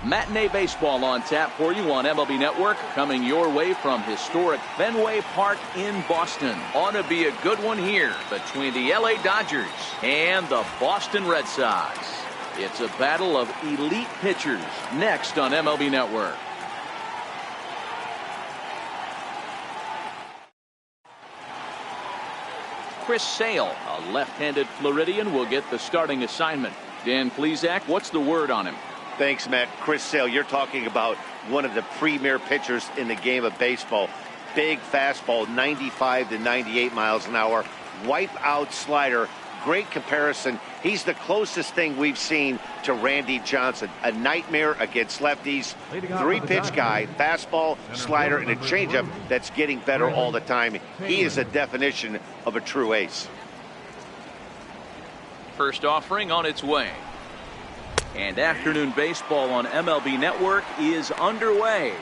Matinee baseball on tap for you on MLB Network, coming your way from historic Fenway Park in Boston. Ought to be a good one here between the LA Dodgers and the Boston Red Sox. It's a battle of elite pitchers next on MLB Network. Chris Sale, a left-handed Floridian, will get the starting assignment. Dan Plesac, what's the word on him? Thanks, Matt. Chris Sale, you're talking about one of the premier pitchers in the game of baseball. Big fastball, 95 to 98 miles an hour. Wipe-out slider. Great comparison. He's the closest thing we've seen to Randy Johnson. A nightmare against lefties. Three-pitch guy, fastball, slider, and a changeup that's getting better all the time. He is a definition of a true ace. First offering on its way. And afternoon baseball on MLB Network is underway.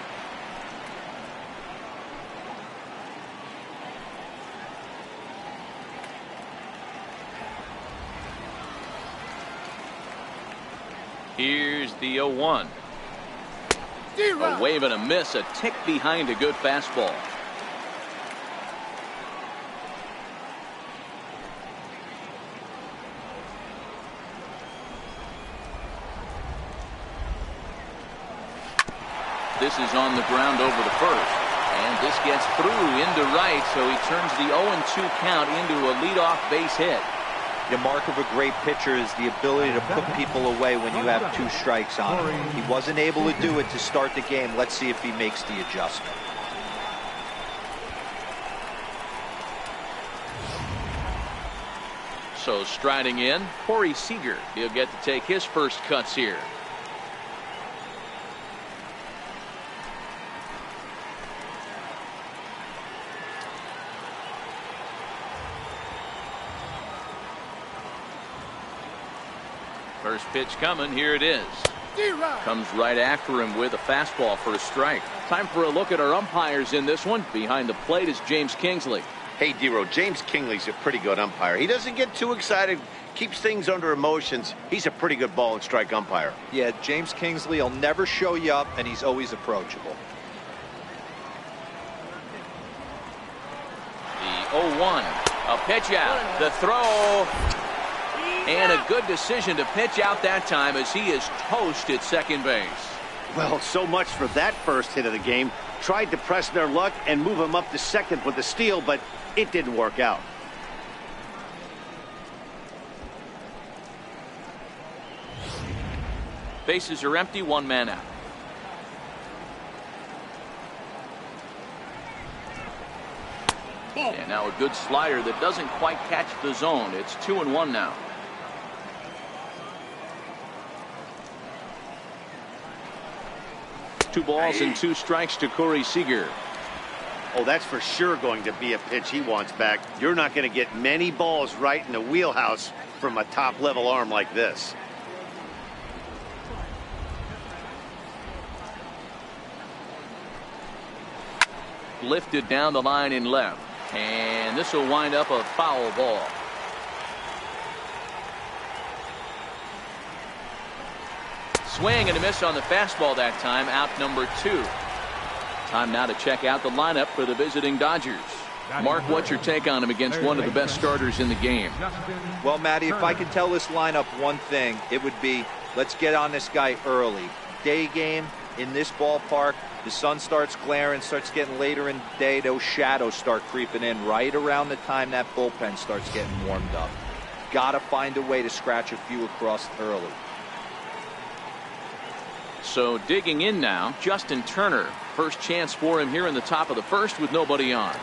Here's the 0-1. A wave and a miss, a tick behind a good fastball. This is on the ground over the first. And this gets through into right, so he turns the 0-2 count into a leadoff base hit. The mark of a great pitcher is the ability to put people away when you have 2 strikes on him. He wasn't able to do it to start the game. Let's see if he makes the adjustment. So striding in, Corey Seager. He'll get to take his first cuts here. First pitch coming, here it is. Comes right after him with a fastball for a strike. Time for a look at our umpires in this one. Behind the plate is James Kingsley. Hey, D-Row, James Kingsley's a pretty good umpire. He doesn't get too excited, keeps things under emotions. He's a pretty good ball and strike umpire. Yeah, James Kingsley will never show you up, and he's always approachable. The 0-1, a pitch out, the throw. And a good decision to pitch out that time as he is toast at second base. Well, so much for that first hit of the game. Tried to press their luck and move him up to second with the steal, but it didn't work out. Bases are empty, 1 man out. And now a good slider that doesn't quite catch the zone. It's 2-1 now. Two balls and 2 strikes to Corey Seager. Oh, that's for sure going to be a pitch he wants back. You're not going to get many balls right in the wheelhouse from a top-level arm like this. Lifted down the line in left. And this will wind up a foul ball. Swing and a miss on the fastball that time. Out number 2. Time now to check out the lineup for the visiting Dodgers. Mark, what's your take on him against one of the best starters in the game? Well, Matty, if I could tell this lineup one thing, it would be let's get on this guy early. Day game in this ballpark, the sun starts glaring, starts getting later in the day. Those shadows start creeping in right around the time that bullpen starts getting warmed up. Got to find a way to scratch a few across early. So digging in now, Justin Turner. First chance for him here in the top of the first with nobody on.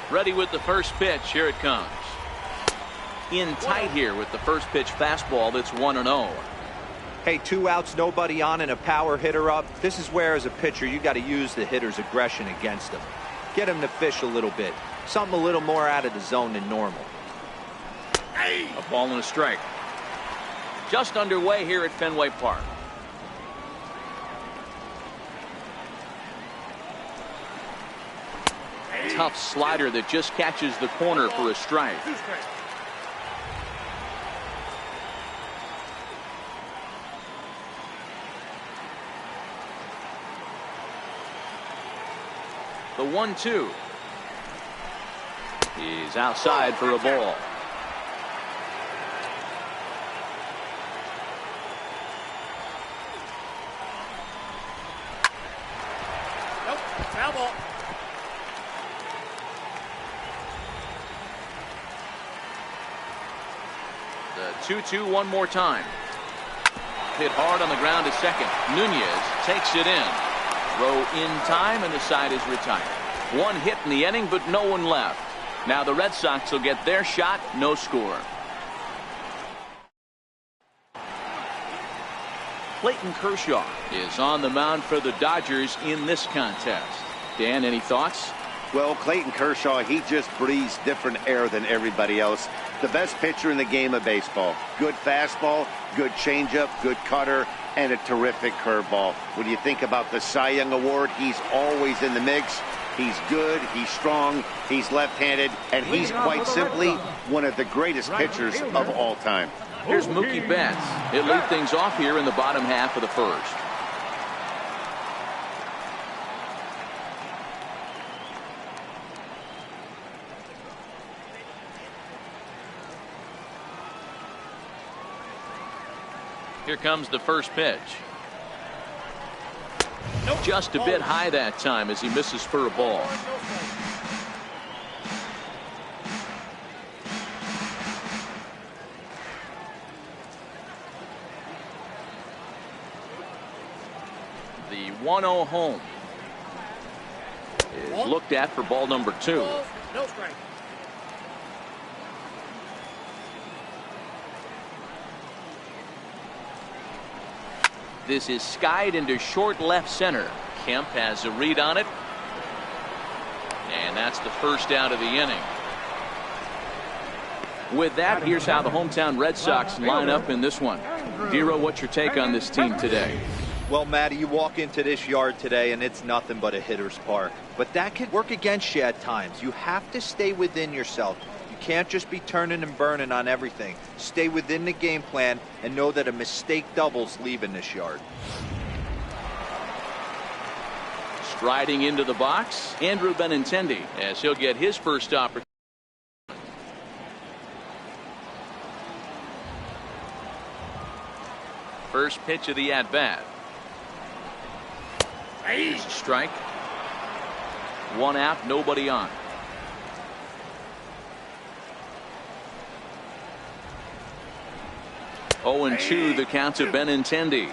Ready with the first pitch. Here it comes. In tight here with the first pitch fastball that's 1-0. Hey, 2 outs, nobody on, and a power hitter up. This is where, as a pitcher, you got to use the hitter's aggression against him. Get him to fish a little bit. Something a little more out of the zone than normal. A ball and a strike. Just underway here at Fenway Park. Tough slider that just catches the corner for a strike. The 1-2. He's outside for a ball. Nope, foul ball. The 2-2 one more time. Hit hard on the ground to second. Nunez takes it in. Throw in time, and the side is retired. One hit in the inning, but no one left. Now the Red Sox will get their shot. No score. Clayton Kershaw is on the mound for the Dodgers in this contest. Dan, any thoughts? Well, Clayton Kershaw, he just breathes different air than everybody else. The best pitcher in the game of baseball. Good fastball, good changeup, good cutter, and a terrific curveball. When you think about the Cy Young Award, he's always in the mix. He's good, he's strong, he's left-handed, and he's quite simply one of the greatest pitchers of all time. Here's Mookie Betts. He'll lead things off here in the bottom half of the first. Here comes the first pitch. Just a bit high that time as he misses for a ball. The 1-0 home is looked at for ball number 2. No strike. This is skied into short left center. Kemp has a read on it. And that's the first out of the inning. With that, here's how the hometown Red Sox line up in this one. Dero, what's your take on this team today? Well, Matty, you walk into this yard today and it's nothing but a hitter's park. But that could work against you at times. You have to stay within yourself. You can't just be turning and burning on everything. Stay within the game plan and know that a mistake doubles leaving this yard. Striding into the box, Andrew Benintendi, as he'll get his first opportunity. First pitch of the at-bat. Strike. One out, nobody on. 0-2 the count to Benintendi.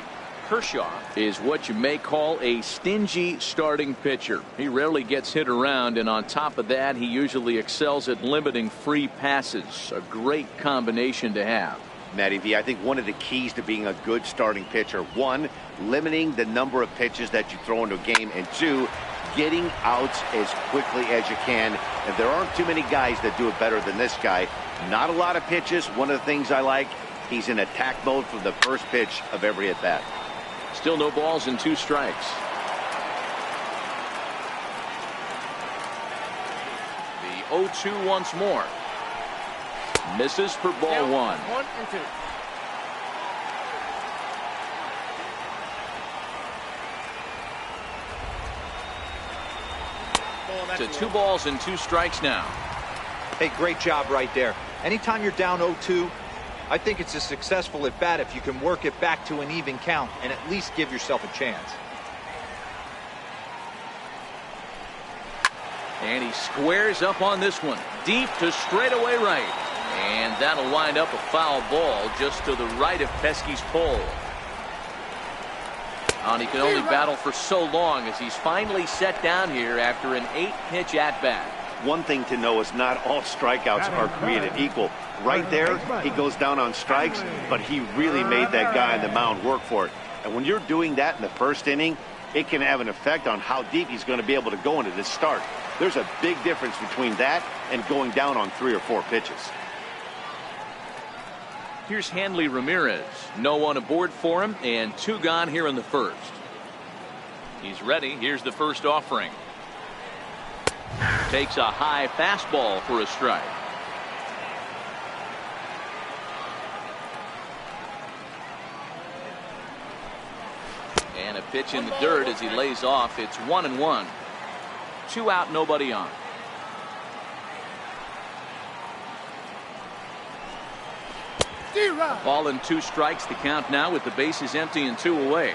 Kershaw is what you may call a stingy starting pitcher. He rarely gets hit around, and on top of that, he usually excels at limiting free passes. A great combination to have. Matty V, I think one of the keys to being a good starting pitcher, one, limiting the number of pitches that you throw into a game, and two, getting outs as quickly as you can. And there aren't too many guys that do it better than this guy. Not a lot of pitches. One of the things I like, he's in attack mode from the first pitch of every at-bat. Still no balls and 2 strikes. The 0-2 once more. Misses for ball 1. 1-2. To 2 balls and 2 strikes now. Hey, great job right there. Anytime you're down 0-2, I think it's a successful at bat if you can work it back to an even count and at least give yourself a chance. And he squares up on this one. Deep to straightaway right. And that'll wind up a foul ball just to the right of Pesky's pole. And he can only battle for so long as he's finally set down here after an 8-pitch at-bat. One thing to know is not all strikeouts are created equal. Right there, he goes down on strikes, but he really made that guy on the mound work for it. And when you're doing that in the first inning, it can have an effect on how deep he's going to be able to go into this start. There's a big difference between that and going down on 3 or 4 pitches. Here's Hanley Ramirez. No one aboard for him, and 2 gone here in the first. He's ready. Here's the first offering. Takes a high fastball for a strike. And a pitch in the dirt as he lays off. It's 1-1. 2 out, nobody on. Ball and 2 strikes, the count now with the bases empty and 2 away.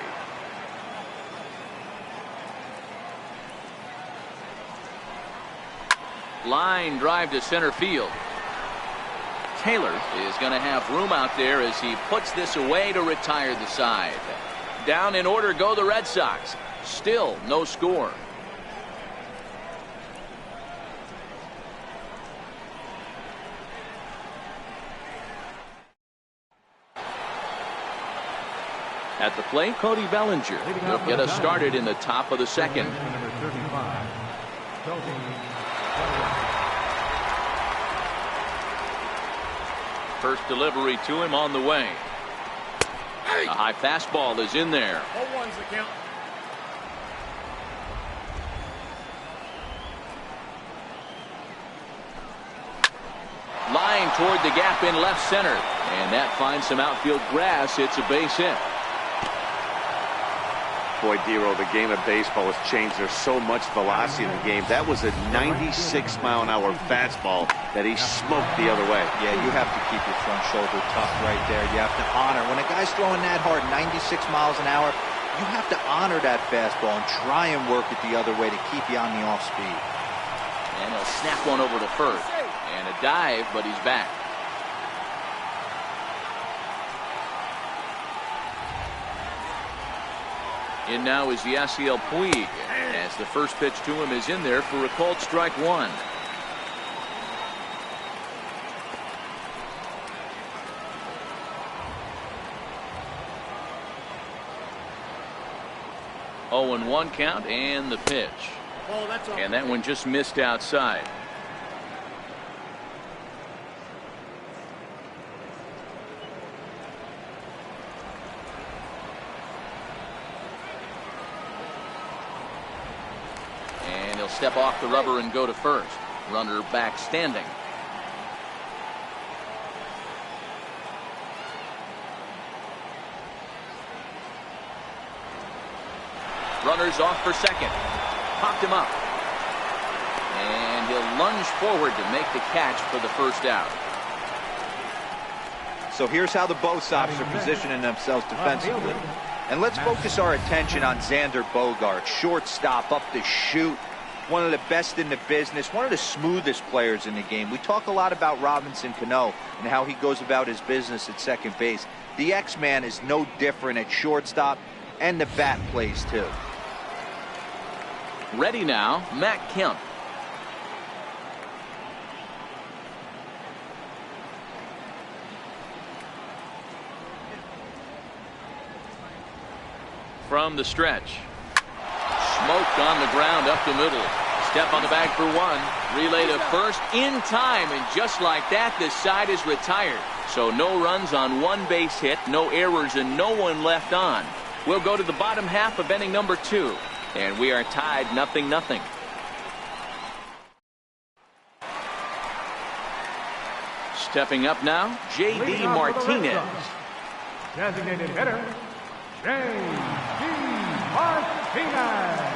Line drive to center field. Taylor is going to have room out there as he puts this away to retire the side. Down in order go the Red Sox. Still no score. At the plate, Cody Bellinger will get us started in the top of the second. First delivery to him on the way. A high fastball is in there. 0-1's the count. Line toward the gap in left center. And that finds some outfield grass. It's a base hit. Boy, Dero, the game of baseball has changed. There's so much velocity in the game. That was a 96-mile-an-hour fastball that he smoked the other way. Yeah, you have to keep your front shoulder tucked right there. You have to honor. When a guy's throwing that hard, 96 miles an hour, you have to honor that fastball and try and work it the other way to keep you on the off speed. And he'll snap one over to first. And a dive, but he's back. In now is Yasiel Puig, as the first pitch to him is in there for a called strike 1. Oh, and 1 count and the pitch. Oh, that's all. And that one just missed outside. Step off the rubber and go to first. Runner back standing. Runners off for second. Popped him up. And he'll lunge forward to make the catch for the first out. So here's how the Bo Sox are positioning themselves defensively. And let's focus our attention on Xander Bogaerts, shortstop, up the chute. One of the best in the business, one of the smoothest players in the game. We talk a lot about Robinson Cano and how he goes about his business at second base. The X-Man is no different at shortstop, and the bat plays too. Ready now, Matt Kemp. From the stretch. Smoked on the ground up the middle. Step on the bag for 1. Relay to first in time, and just like that, the side is retired. So no runs on 1 base hit, no errors, and no one left on. We'll go to the bottom half of inning number 2, and we are tied 0-0. Stepping up now, J.D. Martinez. Designated hitter, J.D. Martinez.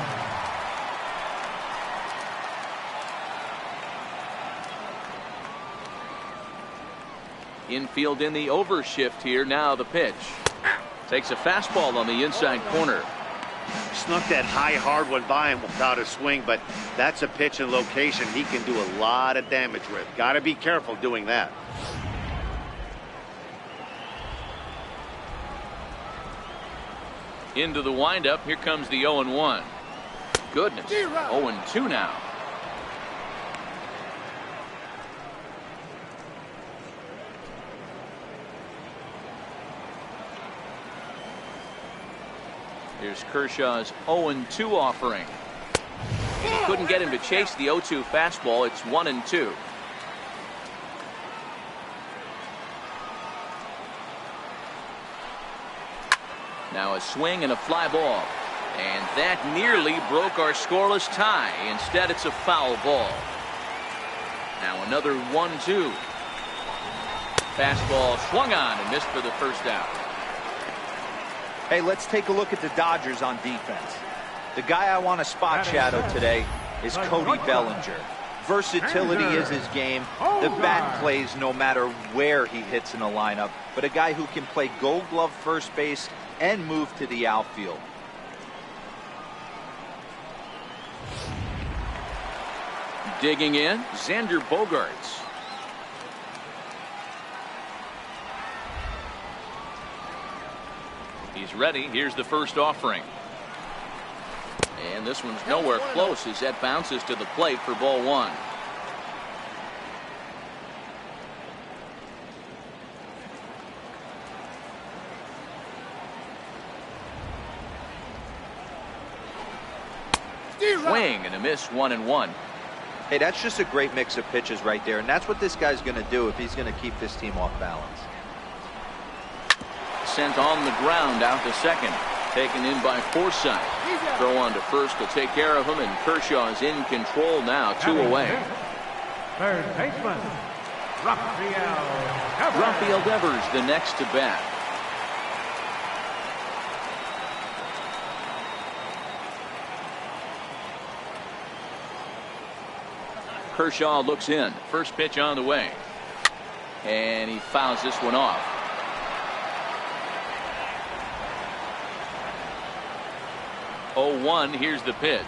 Infield in the overshift here. Now the pitch. Takes a fastball on the inside corner. Snuck that high hard one by him without a swing, but that's a pitch and location he can do a lot of damage with. Got to be careful doing that. Into the windup. Here comes the 0-1. Goodness. 0-2 now. Here's Kershaw's 0-2 offering. Couldn't get him to chase the 0-2 fastball. It's 1-2. Now a swing and a fly ball. And that nearly broke our scoreless tie. Instead, it's a foul ball. Now another 1-2. Fastball swung on and missed for the first out. Hey, let's take a look at the Dodgers on defense. The guy I want to spot shadow today is Cody Bellinger. Versatility is his game. The bat plays no matter where he hits in the lineup, but a guy who can play Gold Glove first base and move to the outfield. Digging in, Xander Bogaerts. He's ready. Here's the first offering. And this one's nowhere close as that bounces to the plate for ball one. Swing and a miss, 1-1. Hey, that's just a great mix of pitches right there, and that's what this guy's going to do if he's going to keep this team off balance. Sent on the ground out to second. Taken in by Forsythe. Throw on to first to take care of him, and Kershaw is in control now, 2 away. Third baseman, Rafael Devers the next to bat. Kershaw looks in. First pitch on the way. And he fouls this one off. Oh, 1, here's the pitch.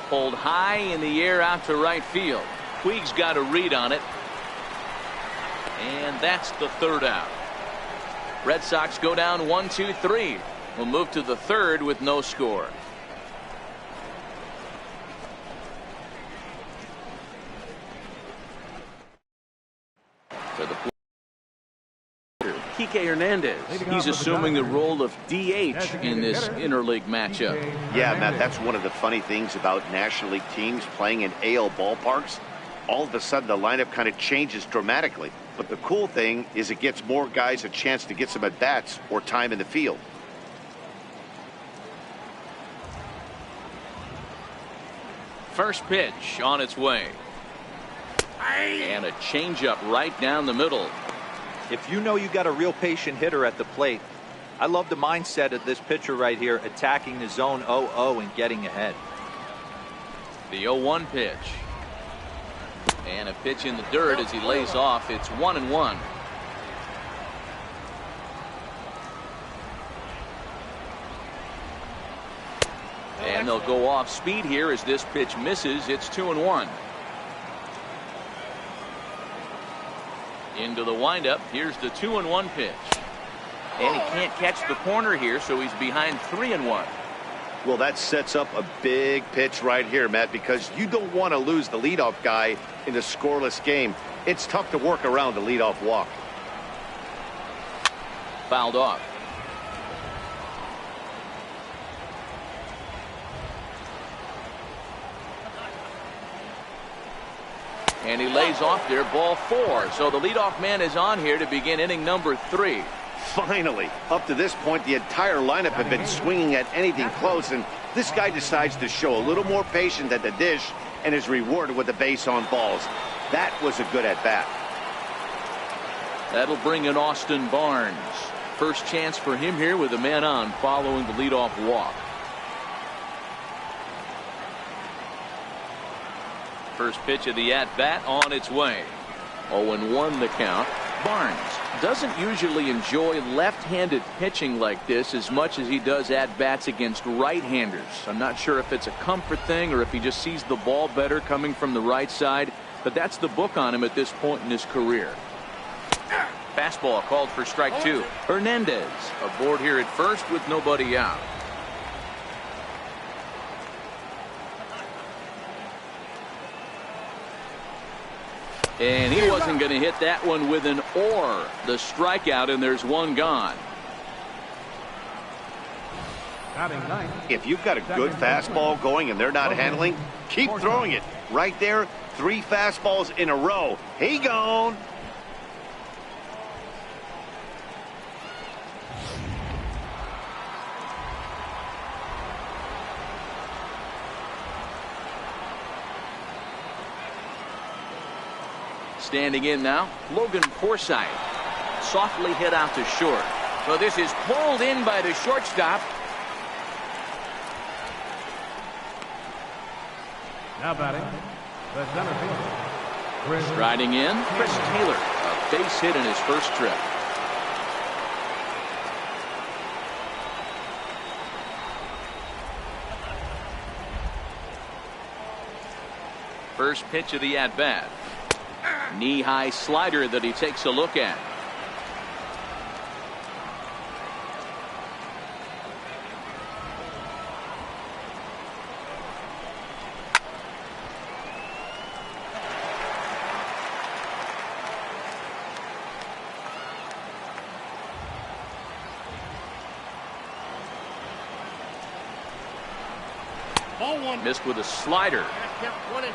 Pulled high in the air out to right field. Puig's got a read on it. And that's the third out. Red Sox go down 1-2-3. We'll move to the third with no score. For the Kike Hernandez. He's assuming the role of DH in this interleague matchup. Yeah, Matt, that's one of the funny things about National League teams playing in AL ballparks. All of a sudden, the lineup kind of changes dramatically. But the cool thing is it gets more guys a chance to get some at-bats or time in the field. First pitch on its way. And a changeup right down the middle. If you know you got a real patient hitter at the plate, I love the mindset of this pitcher right here, attacking the zone 0-0 and getting ahead. The 0-1 pitch. And a pitch in the dirt as he lays off. It's 1-1. And they'll go off speed here as this pitch misses. It's 2-1. Into the windup. Here's the 2-1 pitch. And he can't catch the corner here, so he's behind 3-1. Well, that sets up a big pitch right here, Matt, because you don't want to lose the leadoff guy in a scoreless game. It's tough to work around the leadoff walk. Fouled off. And he lays off there, ball 4. So the leadoff man is on here to begin inning number 3. Finally, up to this point, the entire lineup had been swinging at anything close, and this guy decides to show a little more patience at the dish and is rewarded with a base on balls. That was a good at-bat. That'll bring in Austin Barnes. First chance for him here with a man on following the leadoff walk. First pitch of the at-bat on its way. 0-1 the count. Barnes doesn't usually enjoy left-handed pitching like this as much as he does at-bats against right-handers. I'm not sure if it's a comfort thing or if he just sees the ball better coming from the right side, but that's the book on him at this point in his career. Fastball called for strike 2. Hernandez aboard here at first with nobody out. And he wasn't going to hit that one with an or. The strikeout, and there's one gone. If you've got a good fastball going and they're not handling, keep throwing it. Right there, 3 fastballs in a row. He gone. Standing in now, Logan Forsythe. Softly hit out to short. So this is pulled in by the shortstop. Now batting, the center fielder. Striding in, Chris Taylor. A base hit in his first trip. First pitch of the at-bat. Knee-high slider that he takes a look at. Ball one. Missed with a slider. Count 1-2.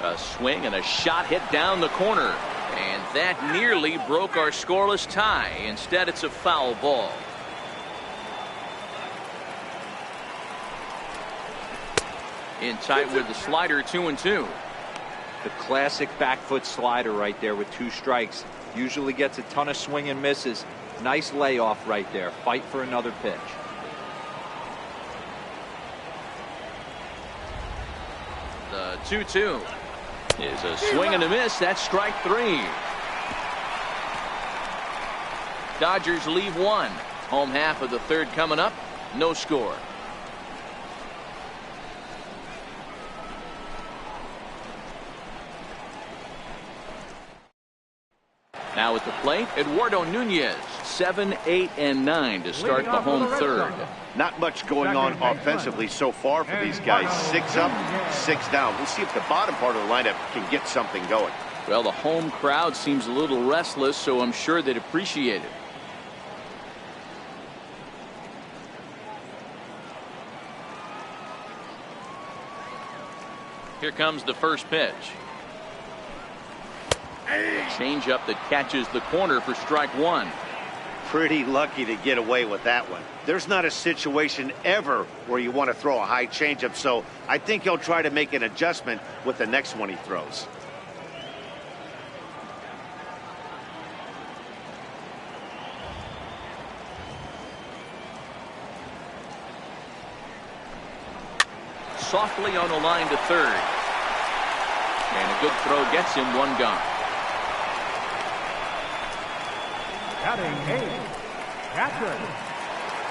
A swing and a shot hit down the corner. And that nearly broke our scoreless tie. Instead, it's a foul ball. In tight with the slider, 2-2. The classic back foot slider right there with 2 strikes. Usually gets a ton of swing and misses. Nice layoff right there. Fight for another pitch. The 2-2 is a swing and a miss. That's strike 3. Dodgers leave 1. Home half of the third coming up. No score. Now at the plate, Eduardo Nunez. 7, 8, and 9 to start the home third. Not much going on offensively so far for these guys. 6 up, 6 down. We'll see if the bottom part of the lineup can get something going. Well, the home crowd seems a little restless, so I'm sure they'd appreciate it. Here comes the first pitch. Change up that catches the corner for strike 1. Pretty lucky to get away with that one. There's not a situation ever where you want to throw a high changeup, so I think he'll try to make an adjustment with the next one he throws. Softly on the line to third. And a good throw gets him 1 gone. Batting 8, catcher,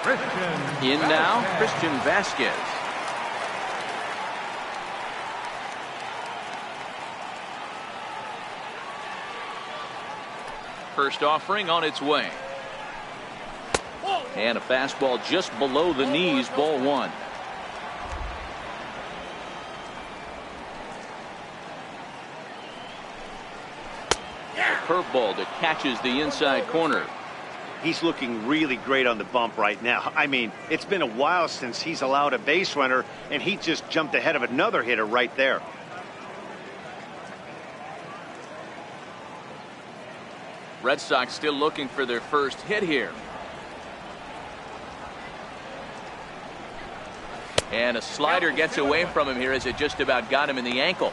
Christian. In now, Vasquez. Christian Vasquez. First offering on its way. And a fastball just below the knees, ball 1. Curveball that catches the inside corner. He's looking really great on the bump right now. I mean, it's been a while since he's allowed a base runner, and he just jumped ahead of another hitter right there. Red Sox still looking for their first hit here. And a slider gets away from him here as it just about got him in the ankle.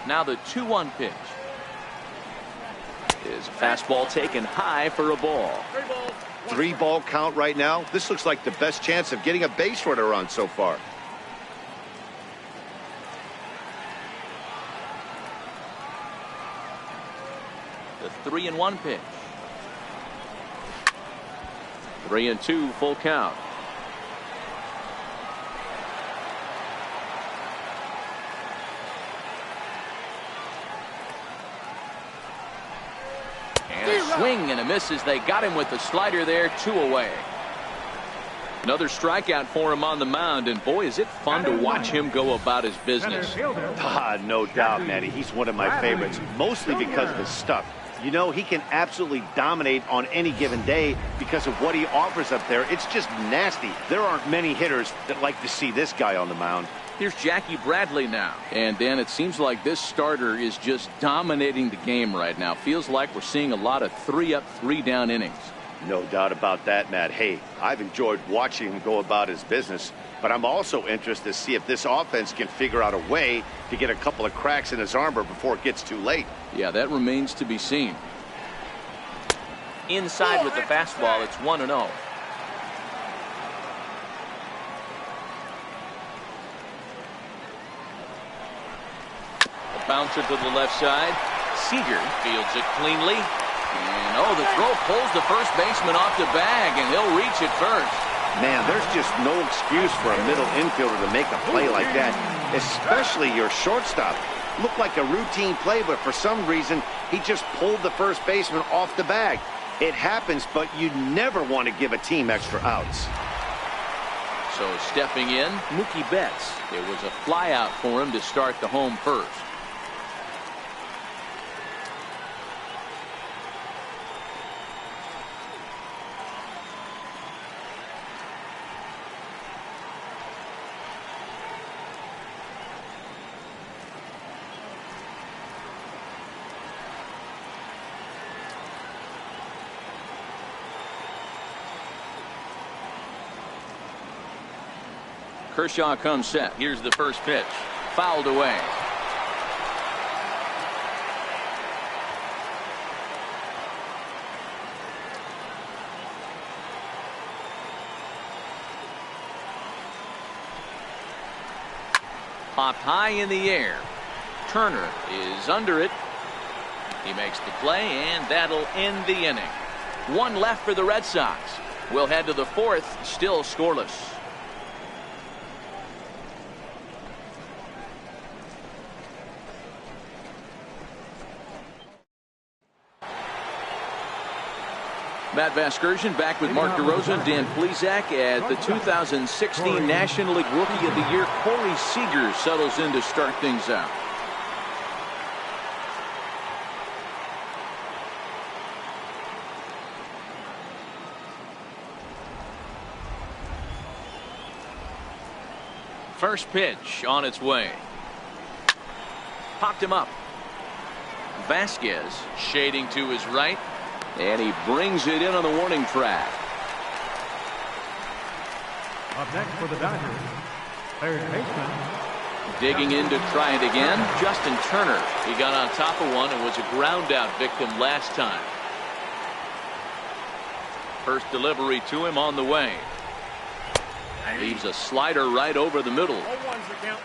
Now the 2-1 pitch is a fastball taken high for a ball. 3-ball count right now. This looks like the best chance of getting a base runner on so far. The 3-1 pitch. 3-2 full count. Swing and a miss as they got him with the slider there. 2 away. Another strikeout for him on the mound, and boy, is it fun to watch him go about his business. No doubt, Matty. He's one of my favorites, mostly because of his stuff. You know, he can absolutely dominate on any given day because of what he offers up there. It's just nasty. There aren't many hitters that like to see this guy on the mound. Here's Jackie Bradley now. And Dan, it seems like this starter is just dominating the game right now. Feels like we're seeing a lot of 3-up, 3-down innings. No doubt about that, Matt. Hey, I've enjoyed watching him go about his business, but I'm also interested to see if this offense can figure out a way to get a couple of cracks in his armor before it gets too late. Yeah, that remains to be seen. Inside with the fastball, it's 1-0. A bouncer to the left side. Seager fields it cleanly. And, oh, the throw pulls the first baseman off the bag, and he'll reach it first. Man, there's just no excuse for a middle infielder to make a play like that, especially your shortstop. Looked like a routine play, but for some reason, he just pulled the first baseman off the bag. It happens, but you never want to give a team extra outs. So stepping in, Mookie Betts. It was a fly out for him to start the home first. Kershaw comes set. Here's the first pitch. Fouled away. Popped high in the air. Turner is under it. He makes the play, and that'll end the inning. One left for the Red Sox. We'll head to the fourth, still scoreless. Matt Vasgersian back with Mark DeRosa and Dan Plesac as the 2016 National League Rookie of the Year, Corey Seager, settles in to start things out. First pitch on its way. Popped him up. Vasquez shading to his right. And he brings it in on the warning track. Up next for the Dodgers, third baseman. Digging in to try it again, Justin Turner. He got on top of one and was a ground out victim last time. First delivery to him on the way. Leaves a slider right over the middle.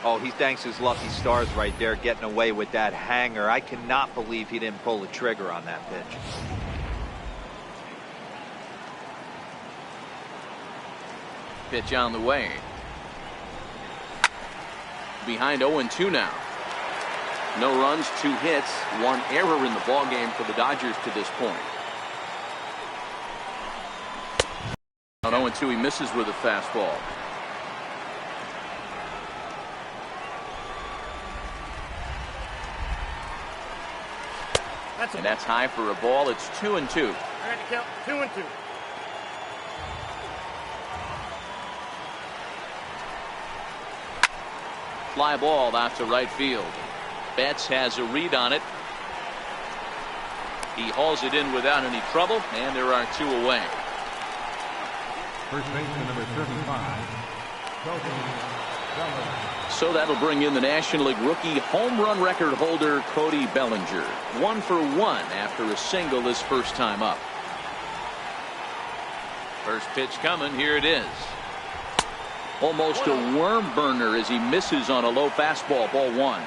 Oh, he thanks his lucky stars right there, getting away with that hanger. I cannot believe he didn't pull the trigger on that pitch. Pitch on the way. Behind 0-2 now. No runs, 2 hits, 1 error in the ballgame for the Dodgers to this point. On 0-2, he misses with a fastball. And that's high for a ball. It's 2-2. I got to count 2-2. Fly ball out to right field. Betts has a read on it. He hauls it in without any trouble, and there are 2 away. First baseman number 35, Cody Bellinger. So that'll bring in the National League rookie home run record holder Cody Bellinger. 1 for 1 after a single his first time up. First pitch coming. Here it is. Almost a worm burner as he misses on a low fastball. Ball 1.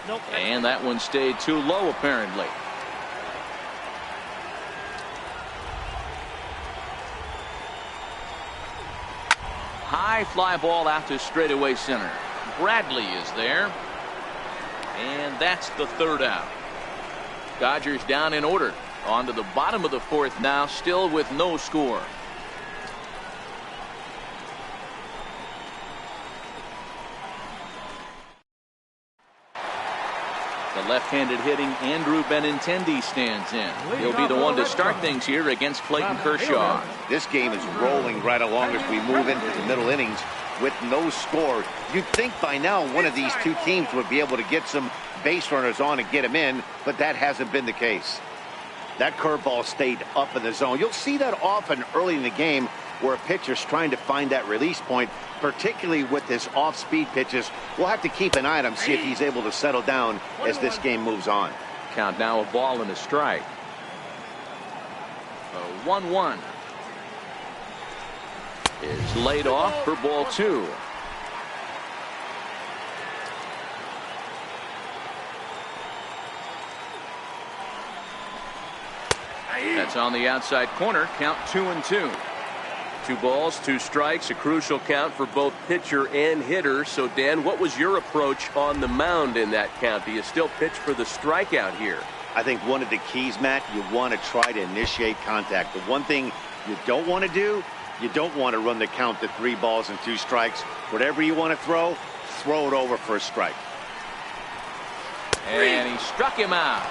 Nope. And that one stayed too low apparently. High fly ball out to straightaway center. Bradley is there. And that's the 3rd out. Dodgers down in order. On to the bottom of the 4th now, still with no score. The left-handed hitting Andrew Benintendi stands in. He'll be the one to start things here against Clayton Kershaw. This game is rolling right along as we move into the middle innings with no score. You'd think by now one of these two teams would be able to get some base runners on and get them in, but that hasn't been the case. That curveball stayed up in the zone. You'll see that often early in the game where a pitcher's trying to find that release point, particularly with his off-speed pitches. We'll have to keep an eye on him, see if he's able to settle down as this game moves on. Count now a ball and a strike. 1-1 is laid off for ball 2. That's on the outside corner. Count 2-2. 2 balls, 2 strikes, a crucial count for both pitcher and hitter. So, Dan, what was your approach on the mound in that count? Do you still pitch for the strikeout here? I think one of the keys, Matt, you want to try to initiate contact. The one thing you don't want to do, you don't want to run the count to 3 balls and 2 strikes. Whatever you want to throw it over for a strike. And he struck him out.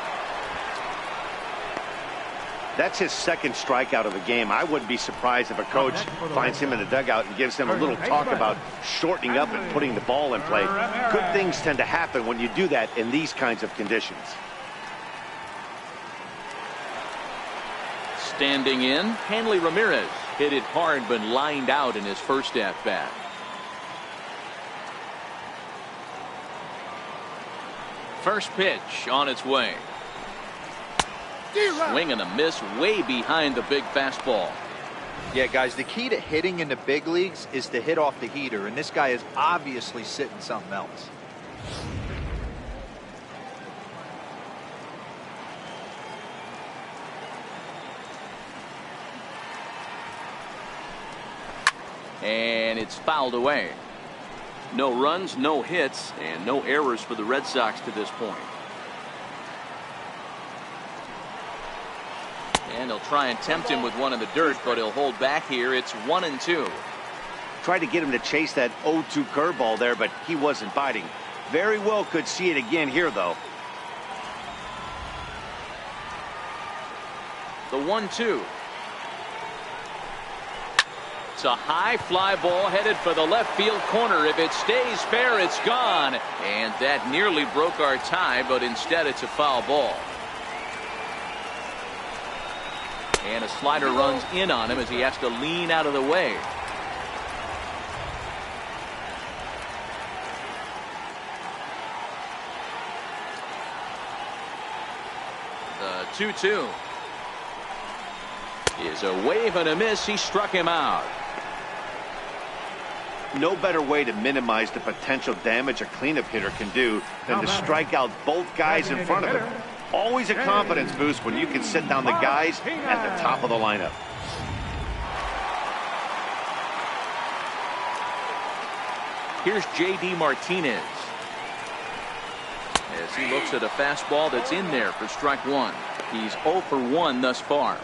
That's his second strikeout of the game. I wouldn't be surprised if a coach finds him in the dugout and gives him a little talk about shortening up and putting the ball in play. Good things tend to happen when you do that in these kinds of conditions. Standing in, Hanley Ramirez hit it hard but lined out in his first at-bat. First pitch on its way. Swing and a miss way behind the big fastball. Yeah, guys, the key to hitting in the big leagues is to hit off the heater, and this guy is obviously sitting something else. And it's fouled away. No runs, no hits, and no errors for the Red Sox to this point. And he'll try and tempt him with one in the dirt, but he'll hold back here. It's 1-2. Tried to get him to chase that 0-2 curveball there, but he wasn't biting. Very well could see it again here, though. The 1-2. It's a high fly ball headed for the left field corner. If it stays fair, it's gone. And that nearly broke our tie, but instead it's a foul ball. And a slider runs in on him as he has to lean out of the way. The 2-2 is a wave and a miss. He struck him out. No better way to minimize the potential damage a cleanup hitter can do than to strike out both guys in front of him. Always a confidence boost when you can sit down the guys at the top of the lineup. Here's J.D. Martinez as he looks at a fastball that's in there for strike 1. He's 0 for 1 thus far.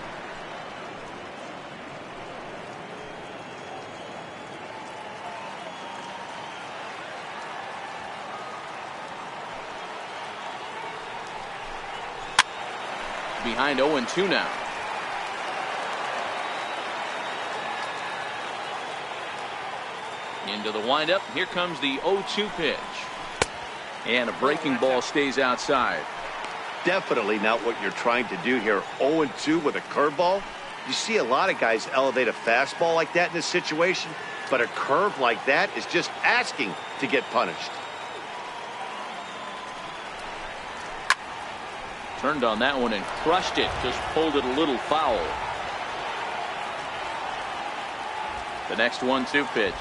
Behind 0-2 now. Into the windup. Here comes the 0-2 pitch. And a breaking ball stays outside. Definitely not what you're trying to do here. 0-2 with a curveball. You see a lot of guys elevate a fastball like that in this situation, but a curve like that is just asking to get punished. Turned on that one and crushed it. Just pulled it a little foul. The next 1-2 pitch.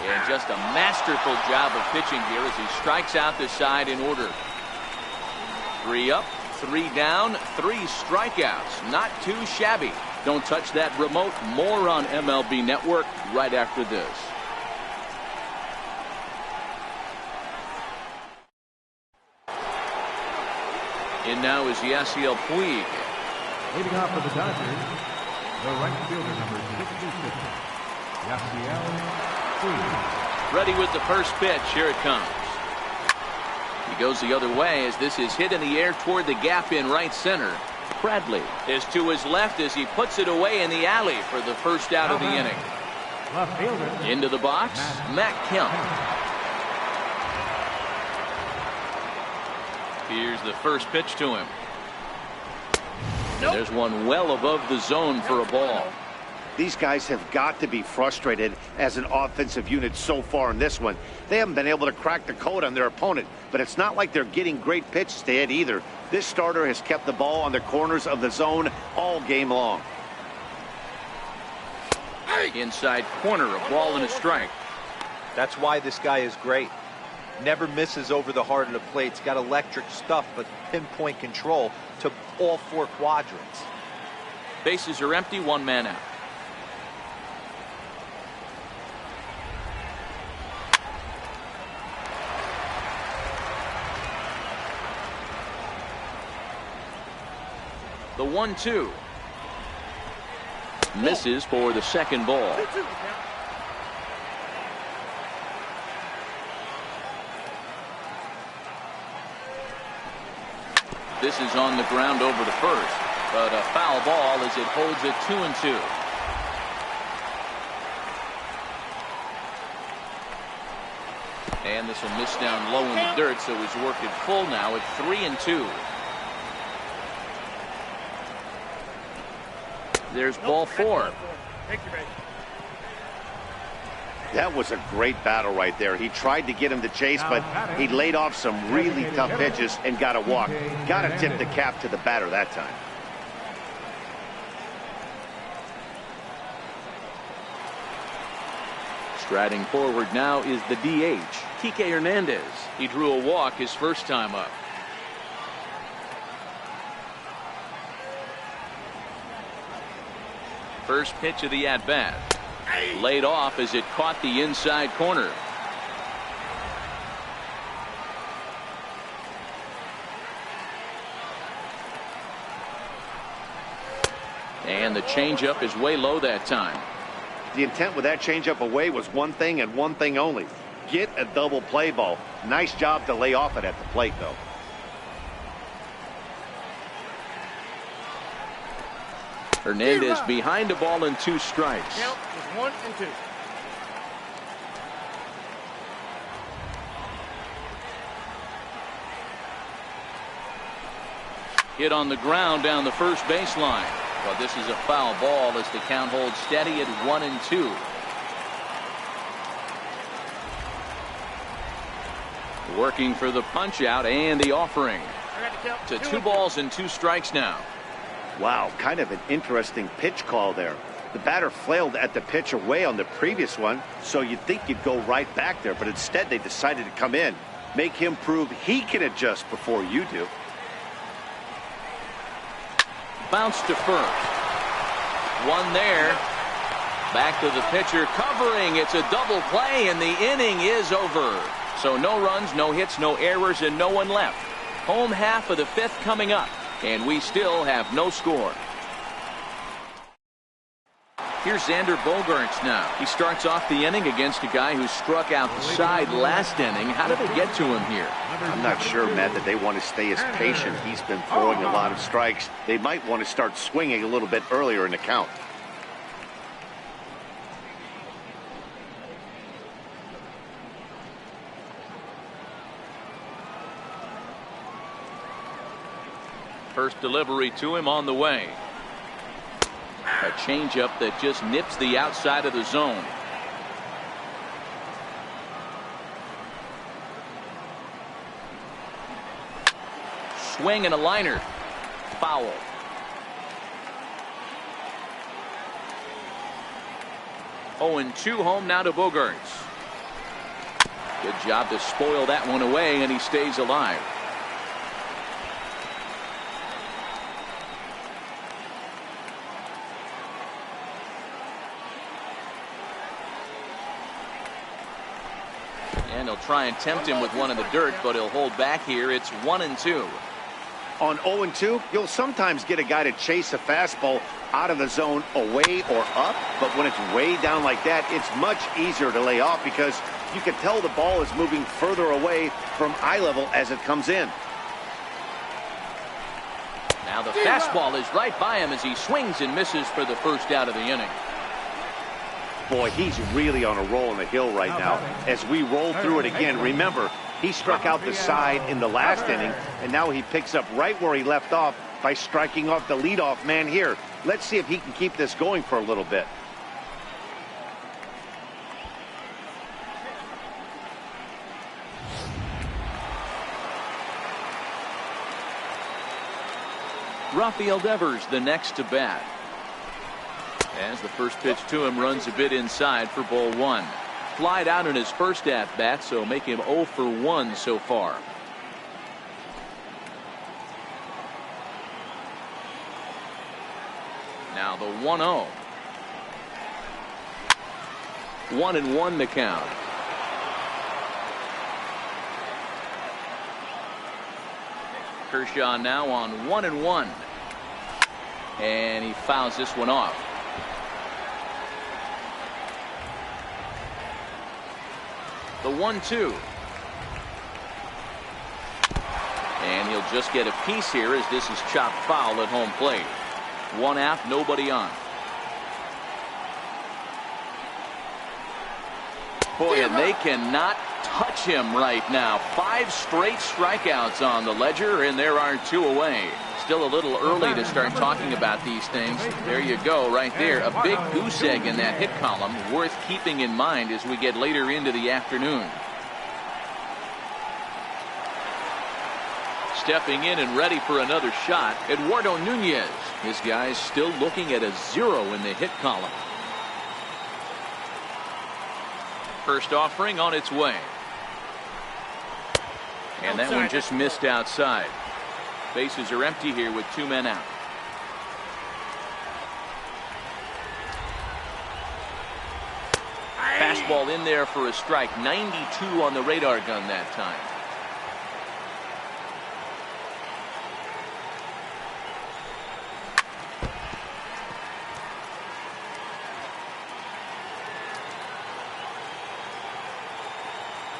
And just a masterful job of pitching here as he strikes out the side in order. 3 up, 3 down, 3 strikeouts. Not too shabby. Don't touch that remote. More on MLB Network right after this. In now is Yasiel Puig. Leading off for the Dodgers, the right fielder number 66, Yasiel Puig. Ready with the first pitch. Here it comes. He goes the other way as this is hit in the air toward the gap in right center. Bradley is to his left as he puts it away in the alley for the first out of the inning. Left fielder. Into the box, Matt Kemp. Here's the first pitch to him. There's one well above the zone for a ball. These guys have got to be frustrated as an offensive unit so far in this one. They haven't been able to crack the code on their opponent, but it's not like they're getting great pitches to hit either. This starter has kept the ball on the corners of the zone all game long. Inside corner, a ball and a strike. That's why this guy is great. Never misses over the heart of the plate. He's got electric stuff, but pinpoint control to all four quadrants. Bases are empty, one man out. The 1-2. Misses for the second ball. This is on the ground over to first, but a foul ball as it holds it 2-2. And this will miss down low in the dirt, so he's worked it full now at 3-2. There's ball four. That was a great battle right there. He tried to get him to chase, but he laid off some really tough pitches and got a walk. Got to tip the cap to the batter that time. Striding forward now is the DH, Kike Hernandez. He drew a walk his first time up. First pitch of the at-bat. Laid off as it caught the inside corner. And the changeup is way low that time. The intent with that changeup away was one thing and one thing only. Get a double play ball. Nice job to lay off it at the plate, though. Hernandez behind a ball and 2 strikes. Count is 1 and 2. Hit on the ground down the first baseline. Well, this is a foul ball as the count holds steady at 1-2. Working for the punch out and the offering. To 2 balls and 2 strikes now. Wow, kind of an interesting pitch call there. The batter flailed at the pitch away on the previous one, so you'd think you'd go right back there, but instead they decided to come in, make him prove he can adjust before you do. Bounce to first. One there. Back to the pitcher, covering. It's a double play, and the inning is over. So no runs, no hits, no errors, and no one left. Home half of the 5th coming up. And we still have no score. Here's Xander Bogaerts now. He starts off the inning against a guy who struck outside last inning. How did they get to him here? I'm not sure, Matt, that they want to stay as patient. He's been throwing a lot of strikes. They might want to start swinging a little bit earlier in the count. First delivery to him on the way. A changeup that just nips the outside of the zone. Swing and a liner. Foul. Oh, and 2 home now to Bogaerts. Good job to spoil that one away, and he stays alive. And he'll try and tempt him with one in the dirt, but he'll hold back here. It's 1-2. On 0-2, you'll sometimes get a guy to chase a fastball out of the zone away or up, but when it's way down like that, it's much easier to lay off because You can tell the ball is moving further away from eye level as it comes in. Now the fastball is right by him as he swings and misses for the first out of the inning. Boy, he's really on a roll on the hill right now. As we roll through it again, remember, he struck out the side in the last inning, and now he picks up right where he left off by striking off the leadoff man here. Let's see if he can keep this going for a little bit. Rafael Devers, the next to bat. As the first pitch to him runs a bit inside for ball one. Flied out in his first at bat, so make him 0 for 1 so far. Now the 1-0. 1-1 the count. Kershaw now on 1-1. And he fouls this one off. The 1-2. And he'll just get a piece here as this is chopped foul at home plate. One out, nobody on. Boy, and they cannot touch him right now. 5 straight strikeouts on the ledger, and there are 2 away. Still a little early to start talking about these things. There you go, right there. A big goose egg in that hit column, worth keeping in mind as we get later into the afternoon. Stepping in and ready for another shot, Eduardo Nunez. This guy's still looking at a 0 in the hit column. First offering on its way. And that one just missed outside. Bases are empty here with 2 men out. Fastball in there for a strike. 92 on the radar gun that time.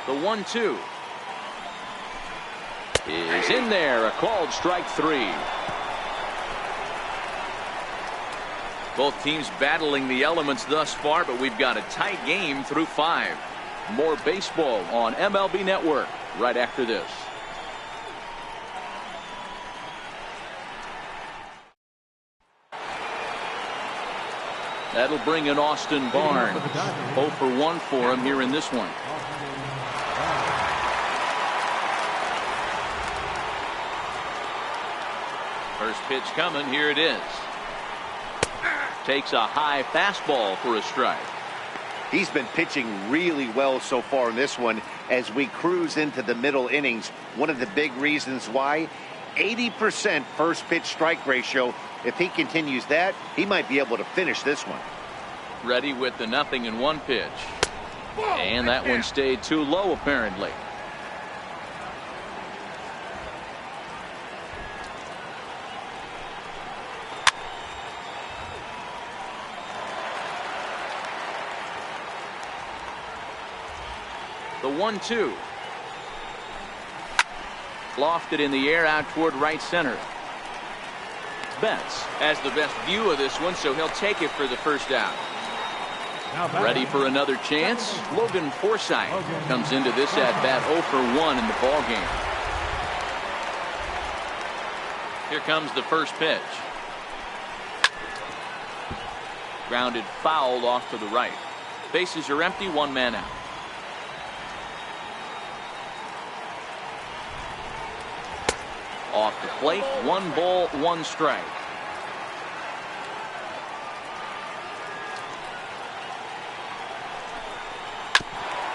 The 1-2 is in there. A called strike 3. Both teams battling the elements thus far, but we've got a tight game through 5. More baseball on MLB Network right after this. That'll bring in Austin Barnes. 0 for 1 for him here in this one. First pitch coming. Here it is. Takes a high fastball for a strike. He's been pitching really well so far in this one as we cruise into the middle innings. One of the big reasons why, 80% first pitch strike ratio. If he continues that, he might be able to finish this one. Ready with the 0-1 pitch. And that one stayed too low apparently. The 1-2. Lofted in the air out toward right center. Betts has the best view of this one, so he'll take it for the first out. Ready for another chance. Logan Forsythe comes into this at bat 0 for 1 in the ball game. Here comes the first pitch. Grounded foul off to the right. Bases are empty, 1 man out. Off the plate, 1 ball, 1 strike.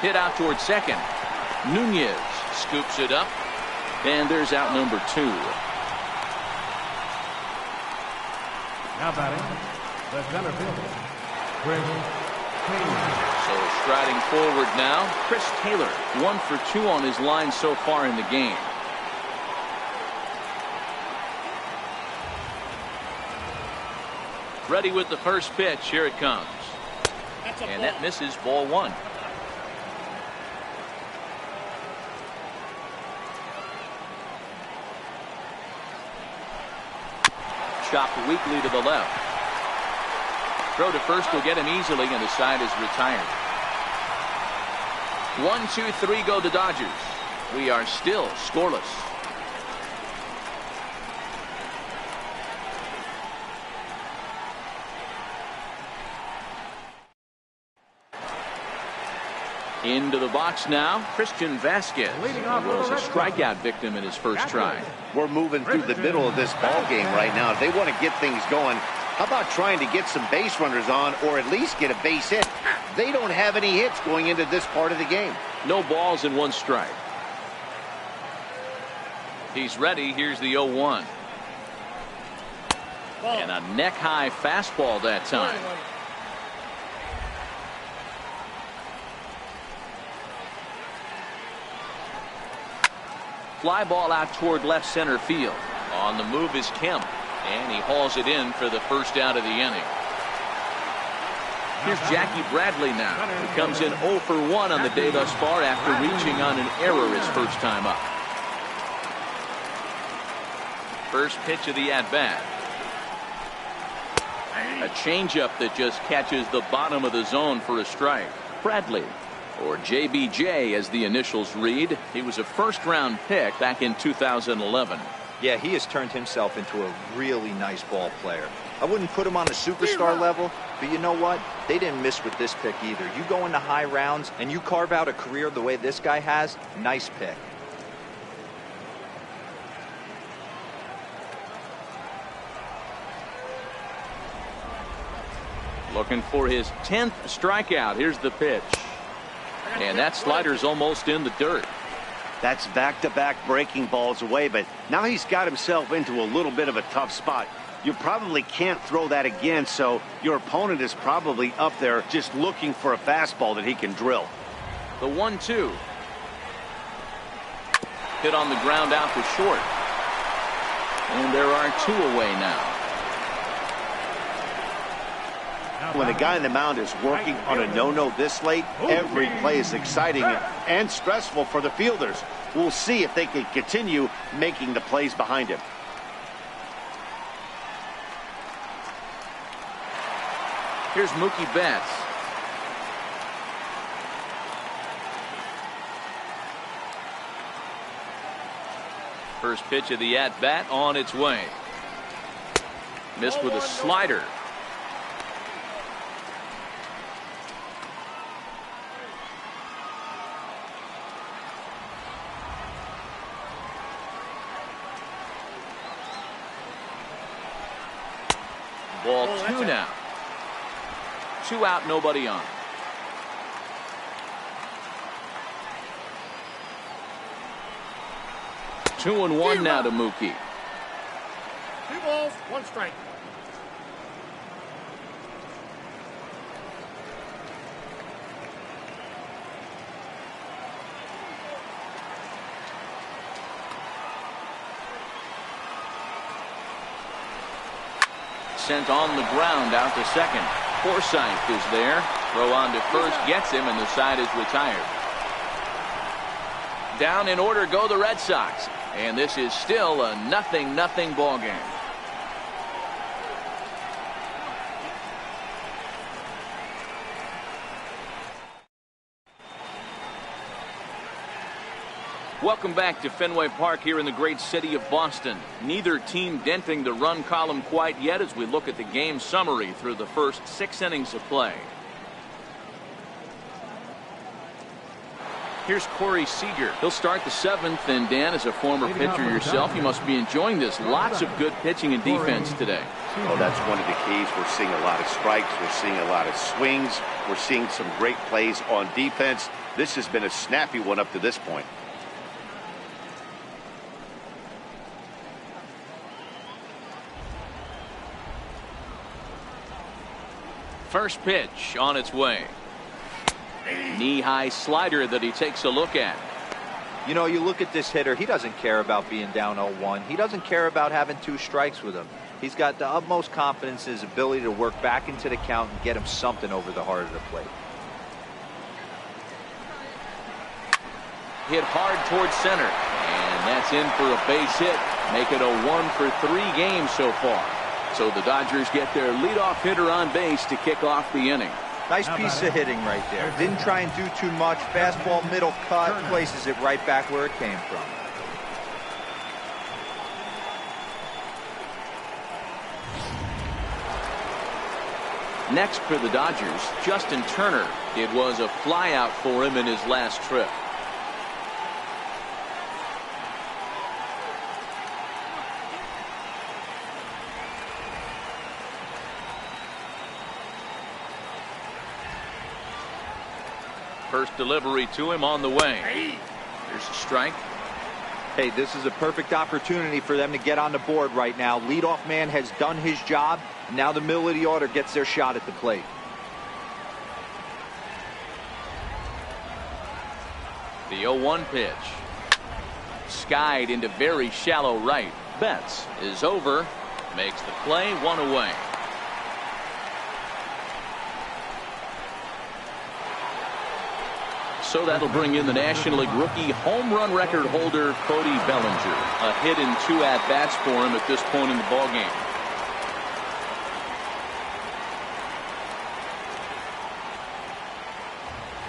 Hit out towards second. Nunez scoops it up, and there's out number 2. Now batting, the center fielder, Chris Taylor. So striding forward now, Chris Taylor, 1 for 2 on his line so far in the game. Ready with the first pitch. Here it comes. And that misses, ball 1. chopped weakly to the left. Throw to first will get him easily, and the side is retired. 1-2-3 go the Dodgers. We are still scoreless. Into the box now, Christian Vasquez, who was a strikeout victim in his first try. We're moving through the middle of this ball game right now. If they want to get things going, how about trying to get some base runners on, or at least get a base hit? They don't have any hits going into this part of the game. No balls and 1 strike. He's ready. Here's the 0-1. And a neck-high fastball that time. Fly ball out toward left center field. On the move is Kemp, and he hauls it in for the first out of the inning. Here's Jackie Bradley now, who comes in 0 for 1 on the day thus far after reaching on an error his first time up. First pitch of the at-bat. A changeup that just catches the bottom of the zone for a strike. Bradley, or JBJ as the initials read. He was a first-round pick back in 2011. Yeah, he has turned himself into a really nice ball player. I wouldn't put him on the superstar level, but you know what? They didn't miss with this pick either. You go into high rounds and you carve out a career the way this guy has, nice pick. Looking for his 10th strikeout. Here's the pitch. And that slider's almost in the dirt. That's back-to-back breaking balls away, but now he's got himself into a little bit of a tough spot. You probably can't throw that again, so your opponent is probably up there just looking for a fastball that he can drill. The 1-2. Hit on the ground out to short. And there are 2 away now. When the guy on the mound is working on a no-no this late, every play is exciting and stressful for the fielders. We'll see if they can continue making the plays behind him. Here's Mookie Betts. First pitch of the at-bat on its way. Missed with a slider. Ball 2 now. 2 out, nobody on. Two and one now to Mookie. 2 balls, 1 strike. Sent on the ground out to second. Forsythe is there. Throw on to first, gets him, and the side is retired. Down in order go the Red Sox, and this is still a 0-0 ball game. Welcome back to Fenway Park here in the great city of Boston. Neither team denting the run column quite yet as we look at the game summary through the first 6 innings of play. Here's Corey Seager. He'll start the 7th, and Dan, as a former pitcher yourself, you must be enjoying this. Lots of good pitching and defense today. Oh, that's one of the keys. We're seeing a lot of strikes. We're seeing a lot of swings. We're seeing some great plays on defense. This has been a snappy one up to this point. First pitch on its way. Knee-high slider that he takes a look at. You know, you look at this hitter, he doesn't care about being down 0-1. He doesn't care about having 2 strikes with him. He's got the utmost confidence in his ability to work back into the count and get him something over the heart of the plate. Hit hard towards center, and that's in for a base hit. Make it a 1 for 3 game so far. So the Dodgers get their leadoff hitter on base to kick off the inning. Nice piece of hitting right there. Didn't try and do too much. Fastball, middle cut, places it right back where it came from. Next for the Dodgers, Justin Turner. It was a flyout for him in his last trip. First delivery to him on the way. Here's a strike. Hey, this is a perfect opportunity for them to get on the board right now. Leadoff man has done his job. Now the middle of the order gets their shot at the plate. The 0-1 pitch. Skied into very shallow right. Betts is over. Makes the play, 1 away. So that'll bring in the National League rookie home run record holder Cody Bellinger. A hit and 2 at-bats for him at this point in the ballgame.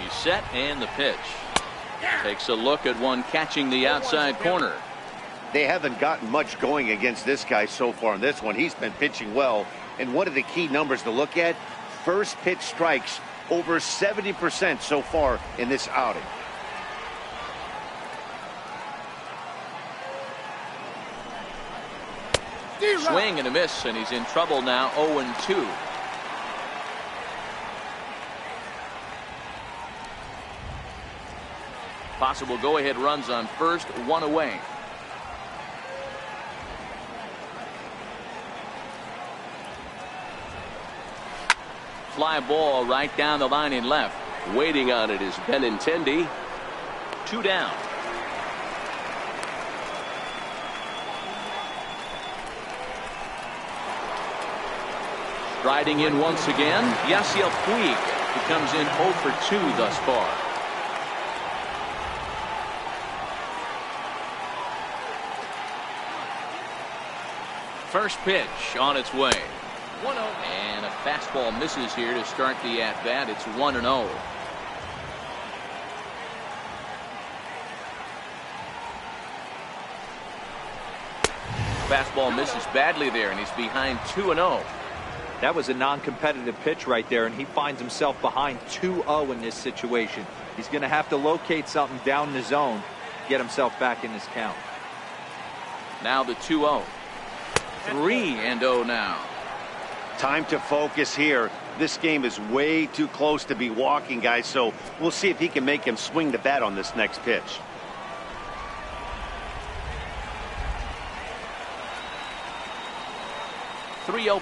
He's set and the pitch. Takes a look at one catching the outside corner. They haven't gotten much going against this guy so far in this one. He's been pitching well. And one of the key numbers to look at, first pitch strikes, over 70% so far in this outing. Swing and a miss, and he's in trouble now. 0-2. Possible go-ahead runs on first, 1 away. Fly ball right down the line in left. Waiting on it is Benintendi. 2 down. Striding in once again, Yasiel Puig. He comes in 0 for 2 thus far. First pitch on its way. 1-0. And a fastball misses here to start the at-bat. It's 1-0. Fastball misses badly there, and he's behind 2-0. That was a non-competitive pitch right there, and he finds himself behind 2-0 in this situation. He's going to have to locate something down the zone, get himself back in this count. Now the 2-0. 3-0 now. Time to focus here. This game is way too close to be walking, guys, so we'll see if he can make him swing the bat on this next pitch.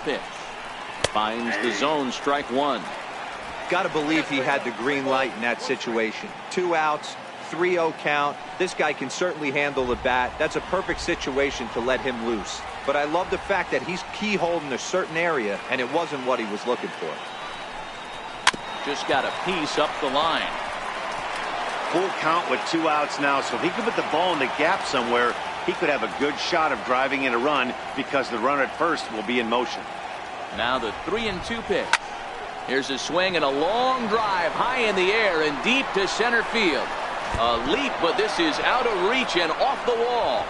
Pitch. Finds the zone, strike 1. Got to believe he had the green light in that situation. 2 outs, 3-0 count. This guy can certainly handle the bat. That's a perfect situation to let him loose. But I love the fact that he's keyholed in a certain area, and it wasn't what he was looking for. Just got a piece up the line. Full count with 2 outs now, so if he could put the ball in the gap somewhere, he could have a good shot of driving in a run because the runner at first will be in motion. Now the 3-2 pitch. Here's a swing and a long drive high in the air and deep to center field. A leap, but this is out of reach and off the wall.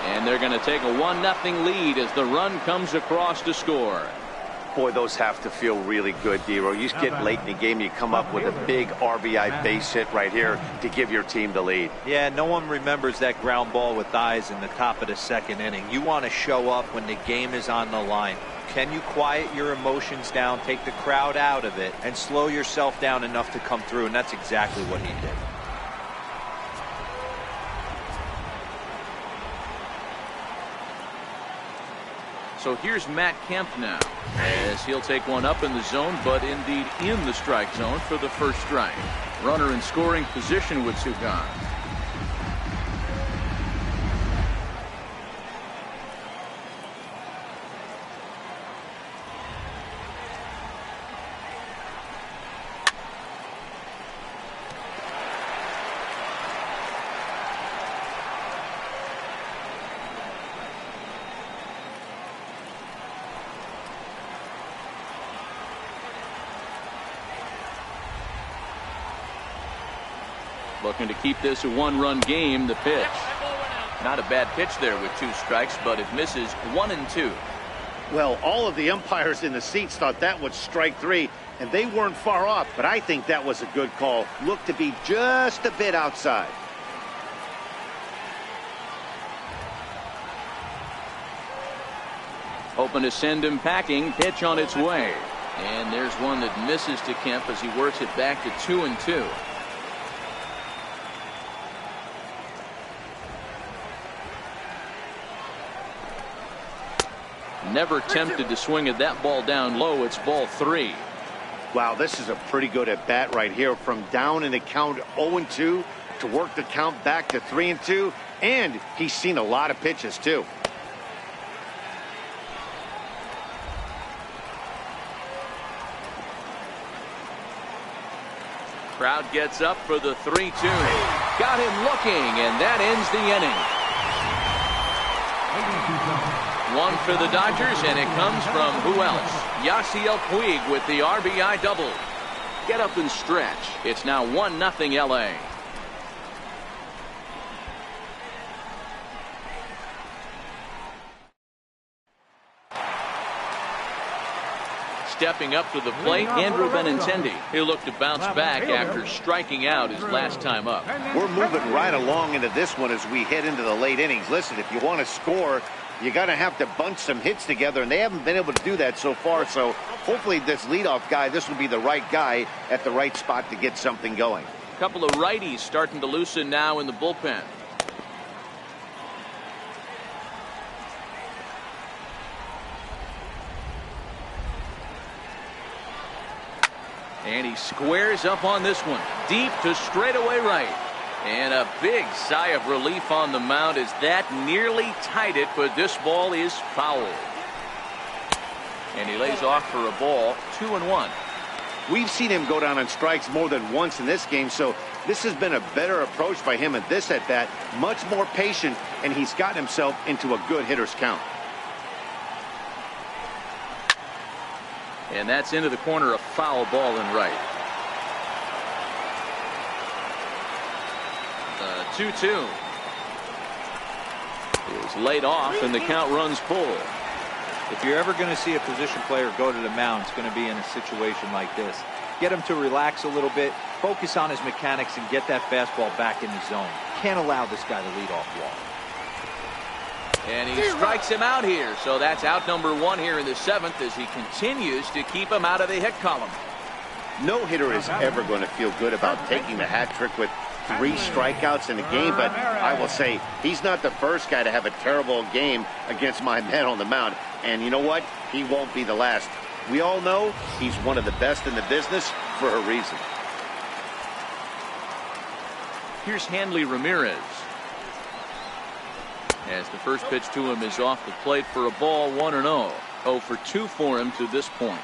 And they're going to take a 1-0 lead as the run comes across to score. Boy, those have to feel really good, D-Row. You get late in the game, you come up with a big RBI base hit right here to give your team the lead. Yeah, no one remembers that ground ball with eyes in the top of the 2nd inning. You want to show up when the game is on the line. Can you quiet your emotions down, take the crowd out of it, and slow yourself down enough to come through? And that's exactly what he did. So here's Matt Kemp now, as he'll take one up in the zone, but indeed in the strike zone for the first strike. Runner in scoring position with 2 gone. Looking to keep this a one-run game. The pitch. Not a bad pitch there with 2 strikes, but it misses 1-2. Well, all of the umpires in the seats thought that was strike 3, and they weren't far off, but I think that was a good call. Looked to be just a bit outside. Hoping to send him packing. Pitch on its way. And there's one that misses to Kemp as he works it back to 2-2. Never tempted to swing at that ball down low. It's ball 3. Wow, this is a pretty good at bat right here. From down in the count 0-2 to work the count back to 3-2. And he's seen a lot of pitches too. Crowd gets up for the 3-2. Got him looking, and that ends the inning. One for the Dodgers, and it comes from who else? Yasiel Puig with the RBI double. Get up and stretch. It's now 1-0 LA. Stepping up to the plate, Andrew Benintendi. He'll look to bounce back after striking out his last time up. We're moving right along into this one as we head into the late innings. Listen, if you want to score, you're going to have to bunch some hits together, and they haven't been able to do that so far. So hopefully this leadoff guy, this will be the right guy at the right spot to get something going. A couple of righties starting to loosen now in the bullpen. And he squares up on this one. Deep to straightaway right. And a big sigh of relief on the mound as that nearly tied it, but this ball is foul. And he lays off for a ball. 2-1. We've seen him go down on strikes more than once in this game, so this has been a better approach by him at this at bat. Much more patient, and he's gotten himself into a good hitter's count. And that's into the corner, a foul ball in right. The 2-2 is laid off, and the count runs full. If you're ever going to see a position player go to the mound, it's going to be in a situation like this. Get him to relax a little bit, focus on his mechanics, and get that fastball back in the zone. Can't allow this guy to lead off walk. And he strikes him out here. So that's out number 1 here in the 7th as he continues to keep him out of the hit column. No hitter is ever going to feel good about taking the hat trick with 3 strikeouts in a game, but I will say he's not the first guy to have a terrible game against my man on the mound. And you know what? He won't be the last. We all know he's one of the best in the business for a reason. Here's Hanley Ramirez. As the first pitch to him is off the plate for a ball. 1-0. 0 for 2 for him to this point.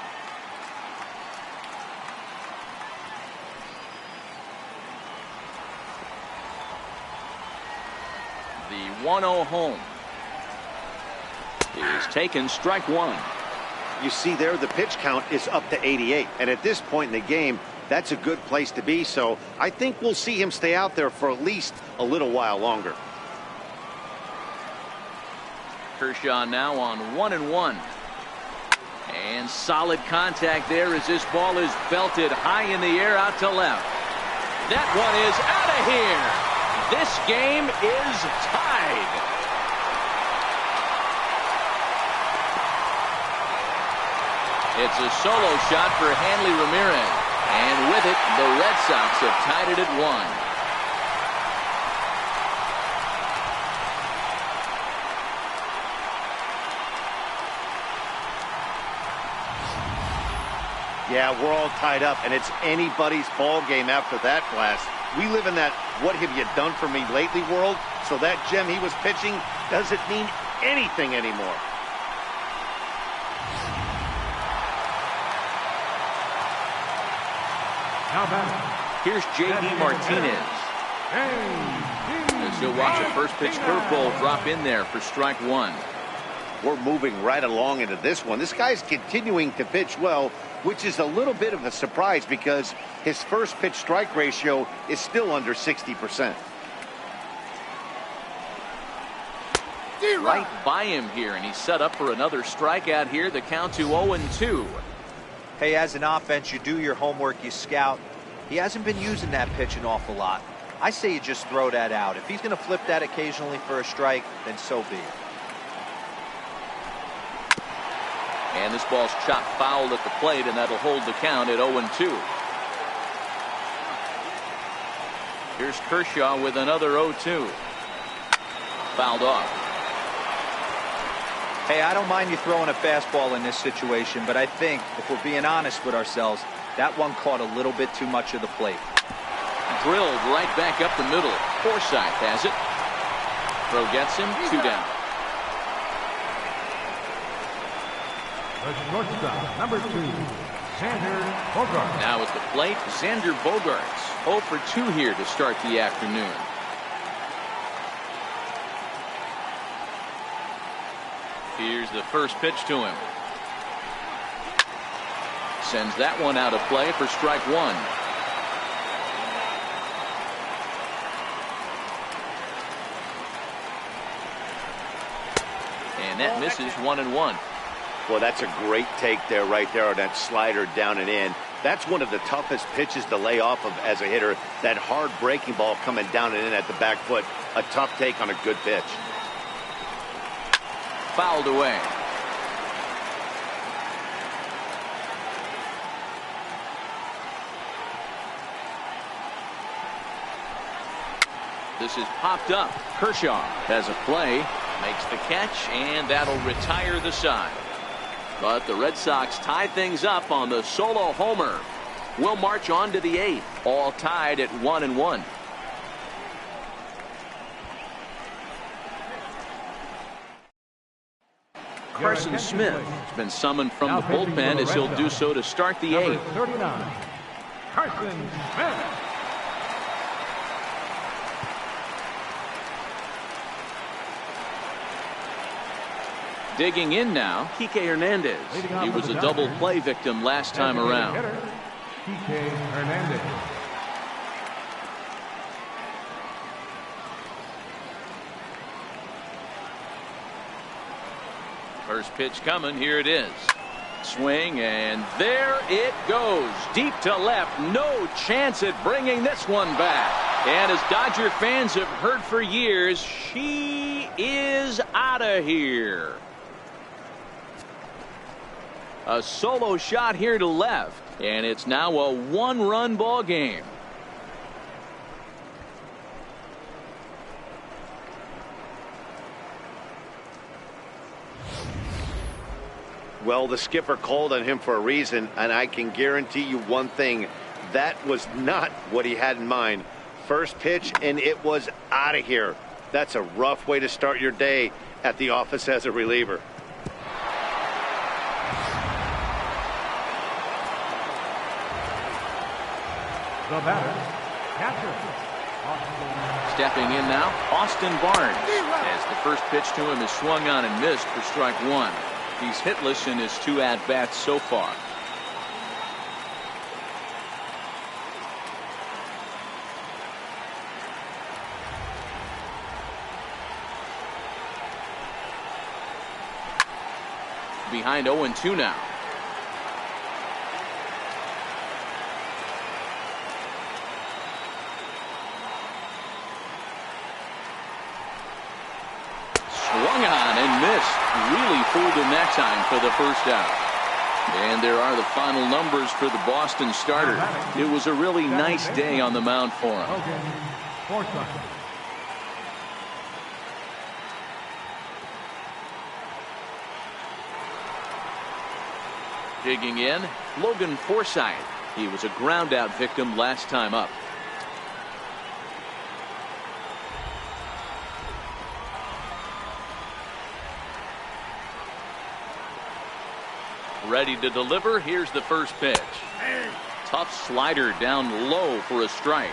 The 1-0 home is taken. Strike 1. You see there, the pitch count is up to 88, and at this point in the game, that's a good place to be. So I think we'll see him stay out there for at least a little while longer. Kershaw now on 1-1. And solid contact there as this ball is belted high in the air out to left. That one is out of here. This game is tied. It's a solo shot for Hanley Ramirez. And with it, the Red Sox have tied it at 1. Yeah, we're all tied up, and it's anybody's ball game after that blast. We live in that what have you done for me lately world, so that gem he was pitching doesn't mean anything anymore. Here's J.D. Martinez. As he'll watch a first pitch curveball drop in there for strike 1. We're moving right along into this one. This guy's continuing to pitch well. which is a little bit of a surprise because his first pitch strike ratio is still under 60%. Right by him here, and he's set up for another strikeout here. The count to 0-2. Hey, as an offense, you do your homework, you scout. He hasn't been using that pitch an awful lot. I say you just throw that out. If he's going to flip that occasionally for a strike, then so be it. And this ball's chopped foul at the plate, and that'll hold the count at 0-2. Here's Kershaw with another 0-2. Fouled off. Hey, I don't mind you throwing a fastball in this situation, but I think, if we're being honest with ourselves, that one caught a little bit too much of the plate. Drilled right back up the middle. Forsythe has it. Throw gets him. 2 down. The shortstop, number 2, Xander Bogaerts. Now at the plate, Xander Bogaerts. 0 for 2 here to start the afternoon. Here's the first pitch to him. Sends that one out of play for strike 1. And that misses 1-1. Well, that's a great take there, right there, on that slider down and in. That's one of the toughest pitches to lay off of as a hitter. That hard breaking ball coming down and in at the back foot. A tough take on a good pitch. Fouled away. This is popped up. Kershaw has a play, makes the catch, and that'll retire the side. But the Red Sox tie things up on the solo homer. We'll march on to the 8th, all tied at 1-1. Carson Smith has been summoned from the bullpen as he'll do so to start the 8th. 39, Carson Smith. Digging in now, Kike Hernandez. He was a double play victim last time around. Kike Hernandez. First pitch coming. Here it is. Swing, and there it goes. Deep to left. No chance at bringing this one back. And as Dodger fans have heard for years, she is out of here. A solo shot here to left, and it's now a 1-run ball game. Well, the skipper called on him for a reason, and I can guarantee you one thing. That was not what he had in mind. First pitch, and it was out of here. That's a rough way to start your day at the office as a reliever. The batter, catcher. Stepping in now, Austin Barnes. As the first pitch to him is swung on and missed for strike 1. He's hitless in his 2 at-bats so far. Behind 0-2 now. Swung on and missed. Really fooled him that time for the first out. And there are the final numbers for the Boston starter. It was a really nice day on the mound for him. Okay. Forsythe. Digging in, Logan Forsythe. He was a ground out victim last time up. Ready to deliver. Here's the first pitch. Tough slider down low for a strike.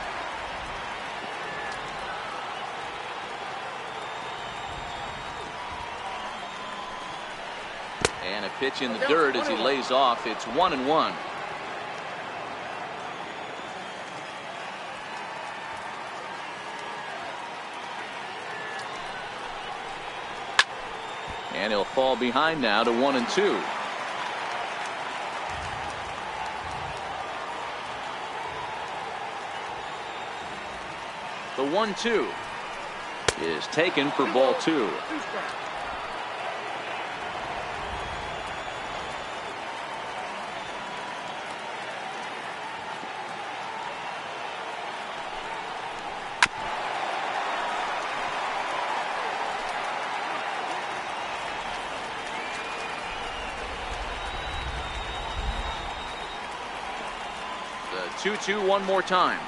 And a pitch in the dirt as he lays off. It's 1-1. And he'll fall behind now to 1-2. The 1-2 is taken for ball 2. The 2-2 one more time.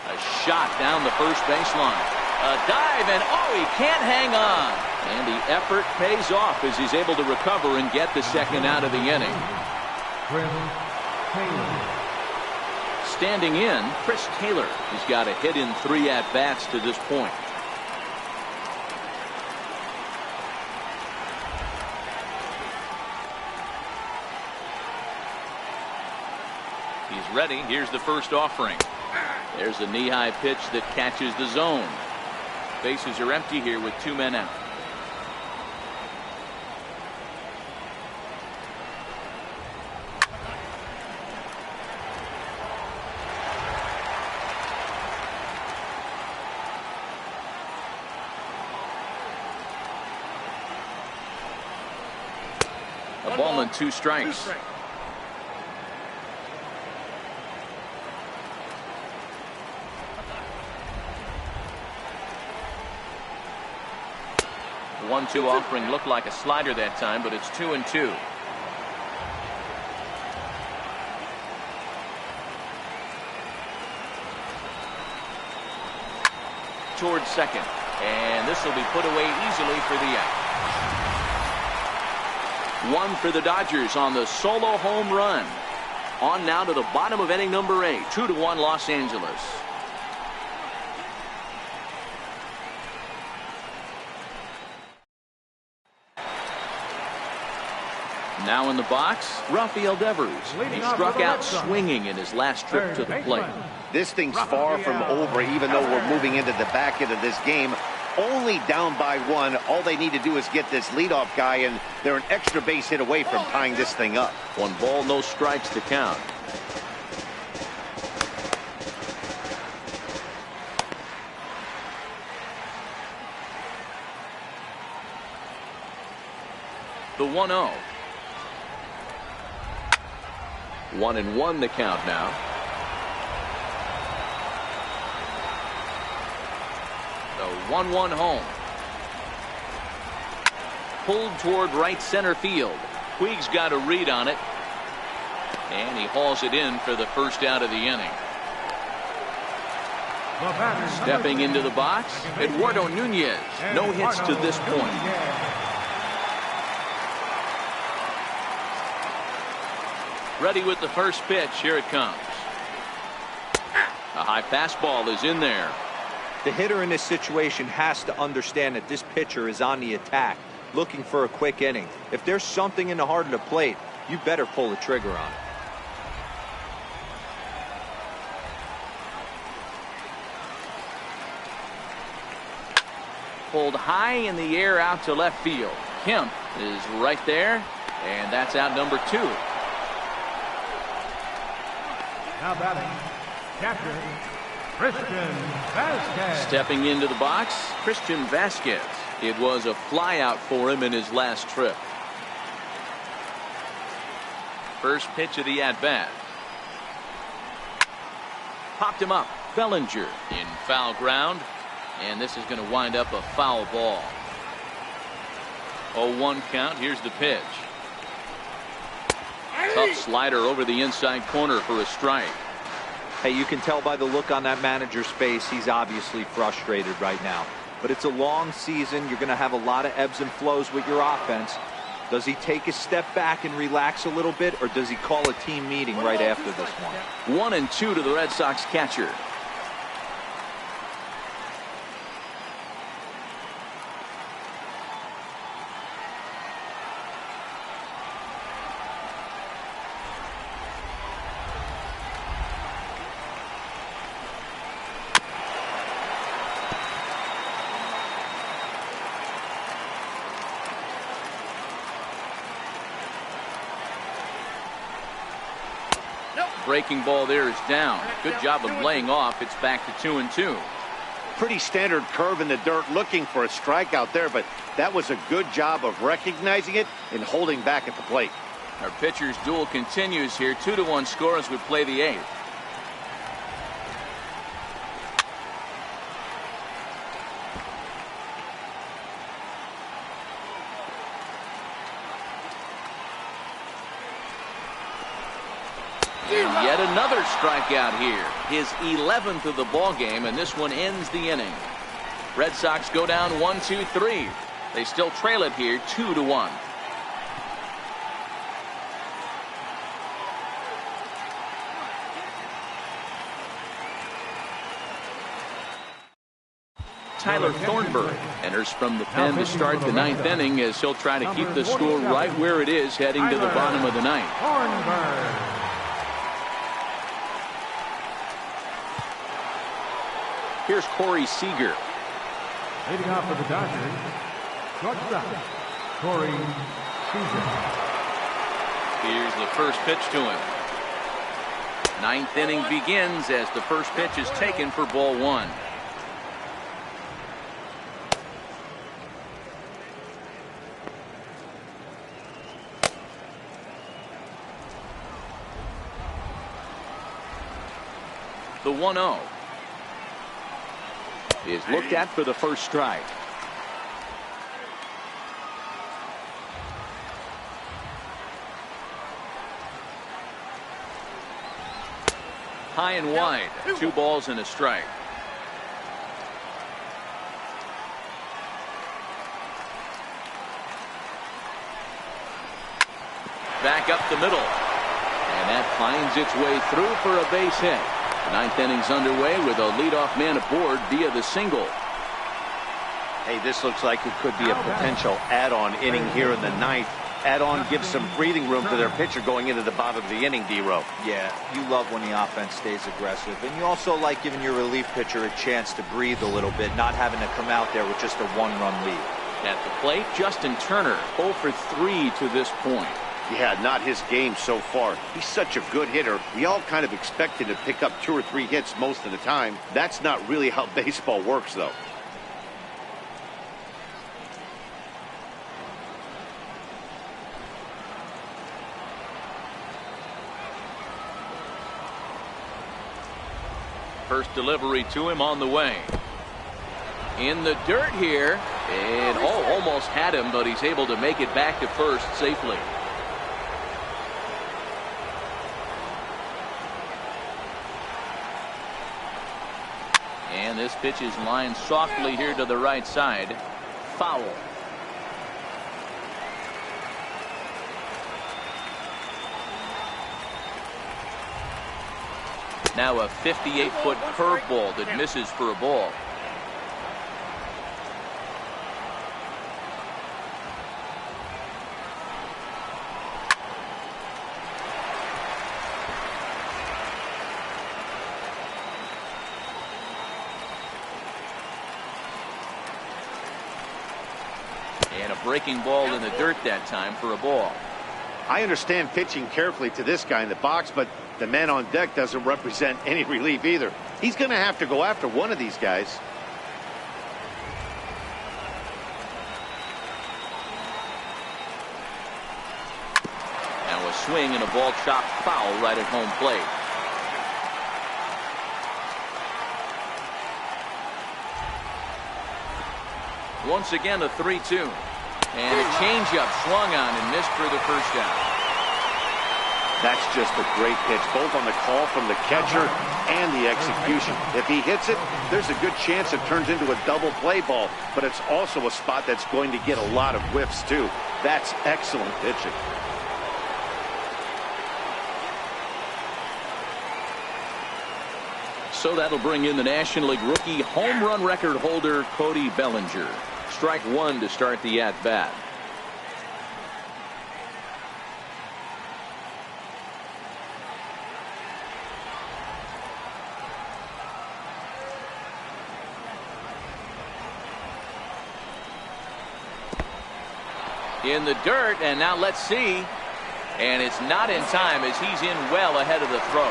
A shot down the first baseline. A dive, and oh, he can't hang on. And the effort pays off as he's able to recover and get the second out of the inning. Standing in, Chris Taylor. He's got a hit in 3 at-bats to this point. He's ready. Here's the first offering. There's a knee-high pitch that catches the zone. Bases are empty here with 2 men out. A ball and 2 strikes. The 1-2 offering looked like a slider that time, but it's 2-2. Towards second, and this will be put away easily for the out. 1 for the Dodgers on the solo home run. On now to the bottom of inning number 8. 2-1 Los Angeles. Now in the box, Rafael Devers. He struck out swinging in his last trip to the plate. This thing's far from over, even though we're moving into the back end of this game. Only down by 1. All they need to do is get this leadoff guy, and they're an extra base hit away from tying this thing up. 1 ball, no strikes to count. The 1-0. 1-1 the count now. The 1-1 home. Pulled toward right center field. Puig's got a read on it. And he hauls it in for the first out of the inning. Stepping into the box, Eduardo Nunez. No hits to this point. Ready with the first pitch. Here it comes. A high fastball is in there. The hitter in this situation has to understand that this pitcher is on the attack, looking for a quick inning. If there's something in the heart of the plate, you better pull the trigger on it. Pulled high in the air out to left field. Kemp is right there, and that's out number 2. Now batting, catcher, Christian Vasquez. Stepping into the box, Christian Vasquez. It was a flyout for him in his last trip. First pitch of the at-bat. Popped him up. Bellinger in foul ground. And this is going to wind up a foul ball. 0-1 count. Here's the pitch. Tough slider over the inside corner for a strike. Hey, you can tell by the look on that manager's face, he's obviously frustrated right now. But it's a long season. You're going to have a lot of ebbs and flows with your offense. Does he take a step back and relax a little bit, or does he call a team meeting right after this one? 1-2 to the Red Sox catcher. Breaking ball there is down. Good job of laying off. It's back to 2-2. Pretty standard curve in the dirt, looking for a strikeout there, but that was a good job of recognizing it and holding back at the plate. Our pitcher's duel continues here. 2-1 score as we play the 8th. And yet another strikeout here. His 11th of the ball game, and this one ends the inning. Red Sox go down 1-2-3. They still trail it here 2-1. Tyler Thornburg enters from the pen to start the 9th inning as he'll try to keep the score right where it is heading to the bottom of the 9th. Here's Corey Seager. Leading off for the Dodgers, shortstop, Corey Seager. Here's the first pitch to him. 9th inning begins as the first pitch is taken for ball 1. The 1-0 is looked at for the first strike. High and wide. 2 balls and a strike. Back up the middle. And that finds its way through for a base hit. 9th inning's underway with a leadoff man aboard via the single. Hey, this looks like it could be a potential add-on inning here in the 9th. Add-on gives some breathing room to their pitcher going into the bottom of the inning, D-Row. Yeah, you love when the offense stays aggressive. And you also like giving your relief pitcher a chance to breathe a little bit, not having to come out there with just a 1-run lead. At the plate, Justin Turner, 0 for 3 to this point. Yeah, not his game so far. He's such a good hitter. We all kind of expect him to pick up 2 or 3 hits most of the time. That's not really how baseball works, though. First delivery to him on the way. In the dirt here. And almost had him, but he's able to make it back to first safely. And this pitch is lined softly here to the right side. Foul. Now a 58-foot curveball that misses for a ball. And a breaking ball in the dirt that time for a ball. I understand pitching carefully to this guy in the box, but the man on deck doesn't represent any relief either. He's going to have to go after one of these guys. Now a swing and a ball chopped foul right at home plate. Once again a 3-2. And a changeup swung on and missed for the first out. That's just a great pitch, both on the call from the catcher and the execution. If he hits it, there's a good chance it turns into a double play ball, but it's also a spot that's going to get a lot of whiffs too. That's excellent pitching. So that'll bring in the National League rookie home run record holder Cody Bellinger. Strike 1 to start the at-bat. In the dirt, and now let's see. And it's not in time as he's in well ahead of the throw.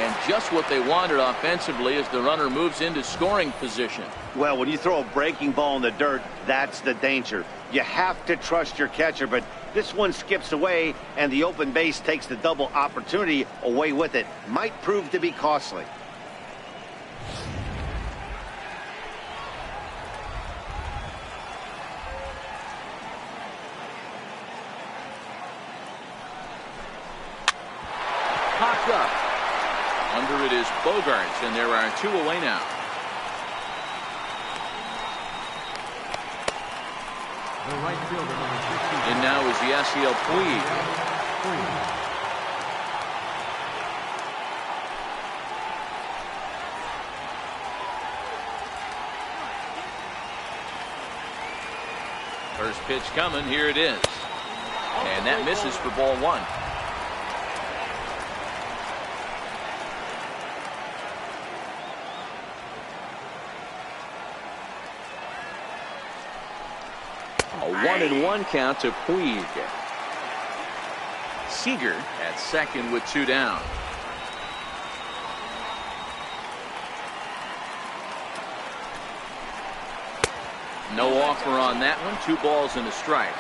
And just what they wanted offensively as the runner moves into scoring position. Well, when you throw a breaking ball in the dirt, that's the danger. You have to trust your catcher, but this one skips away, and the open base takes the double opportunity away with it. Might prove to be costly. Popped up. Under it is Bogarts, and there are 2 away now. The right fielder, number 60. And now is Yasiel Puig. First pitch coming. Here it is. And that misses for ball 1. A 1-1 count to Puig. Seager at second with 2 down. No offer on that one. 2 balls and a strike.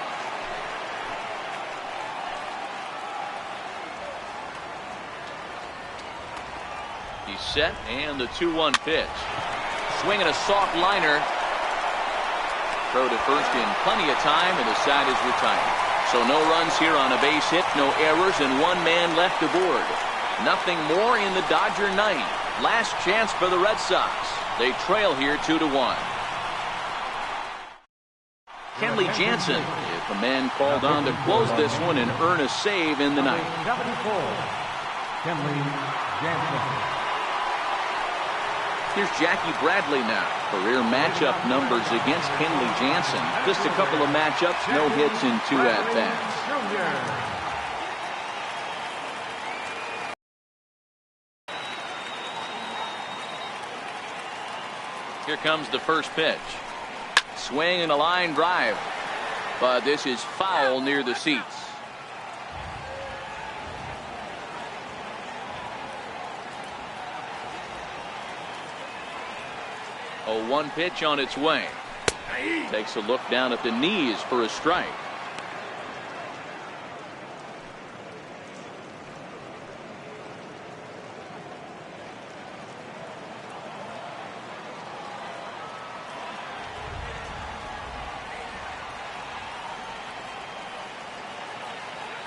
He's set, and the 2-1 pitch. Swinging a soft liner. Throw to first in plenty of time, and the side is retired. So no runs here on a base hit, no errors, and 1 man left aboard. Nothing more in the Dodger ninth. Last chance for the Red Sox. They trail here 2-1. Kenley Jansen is the man called on to close this one and earn a save in the ninth. 74. Kenley Jansen. Here's Jackie Bradley now. Career matchup numbers against Kenley Jansen. Just a couple of matchups, no hits in 2 at-bats. Here comes the first pitch. Swing and a line drive. But this is foul near the seats. A 1 pitch on its way. Takes a look down at the knees for a strike.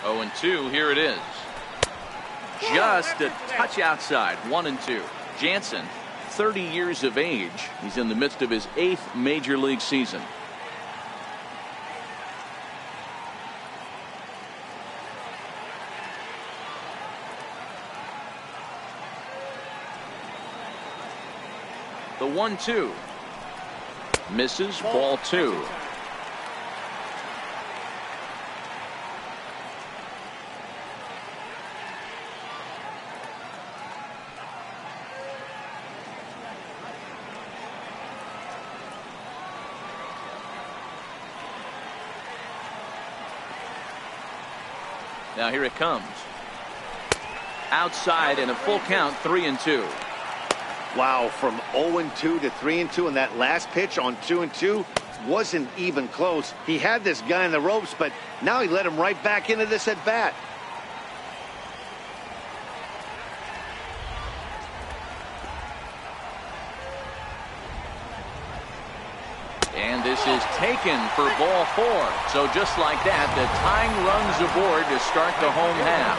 Oh, 2. Here it is. Just a touch outside. 1-2. Jansen, 30 years of age. He's in the midst of his 8th major league season. The 1-2 misses. Ball 2. Now here it comes. Outside and a full count. 3-2. Wow, from 0-2 to 3-2, and that last pitch on 2-2 wasn't even close. He had this guy in the ropes, but now he let him right back into this at bat. And this is taken for ball 4. So just like that, the tying runs aboard to start the home half.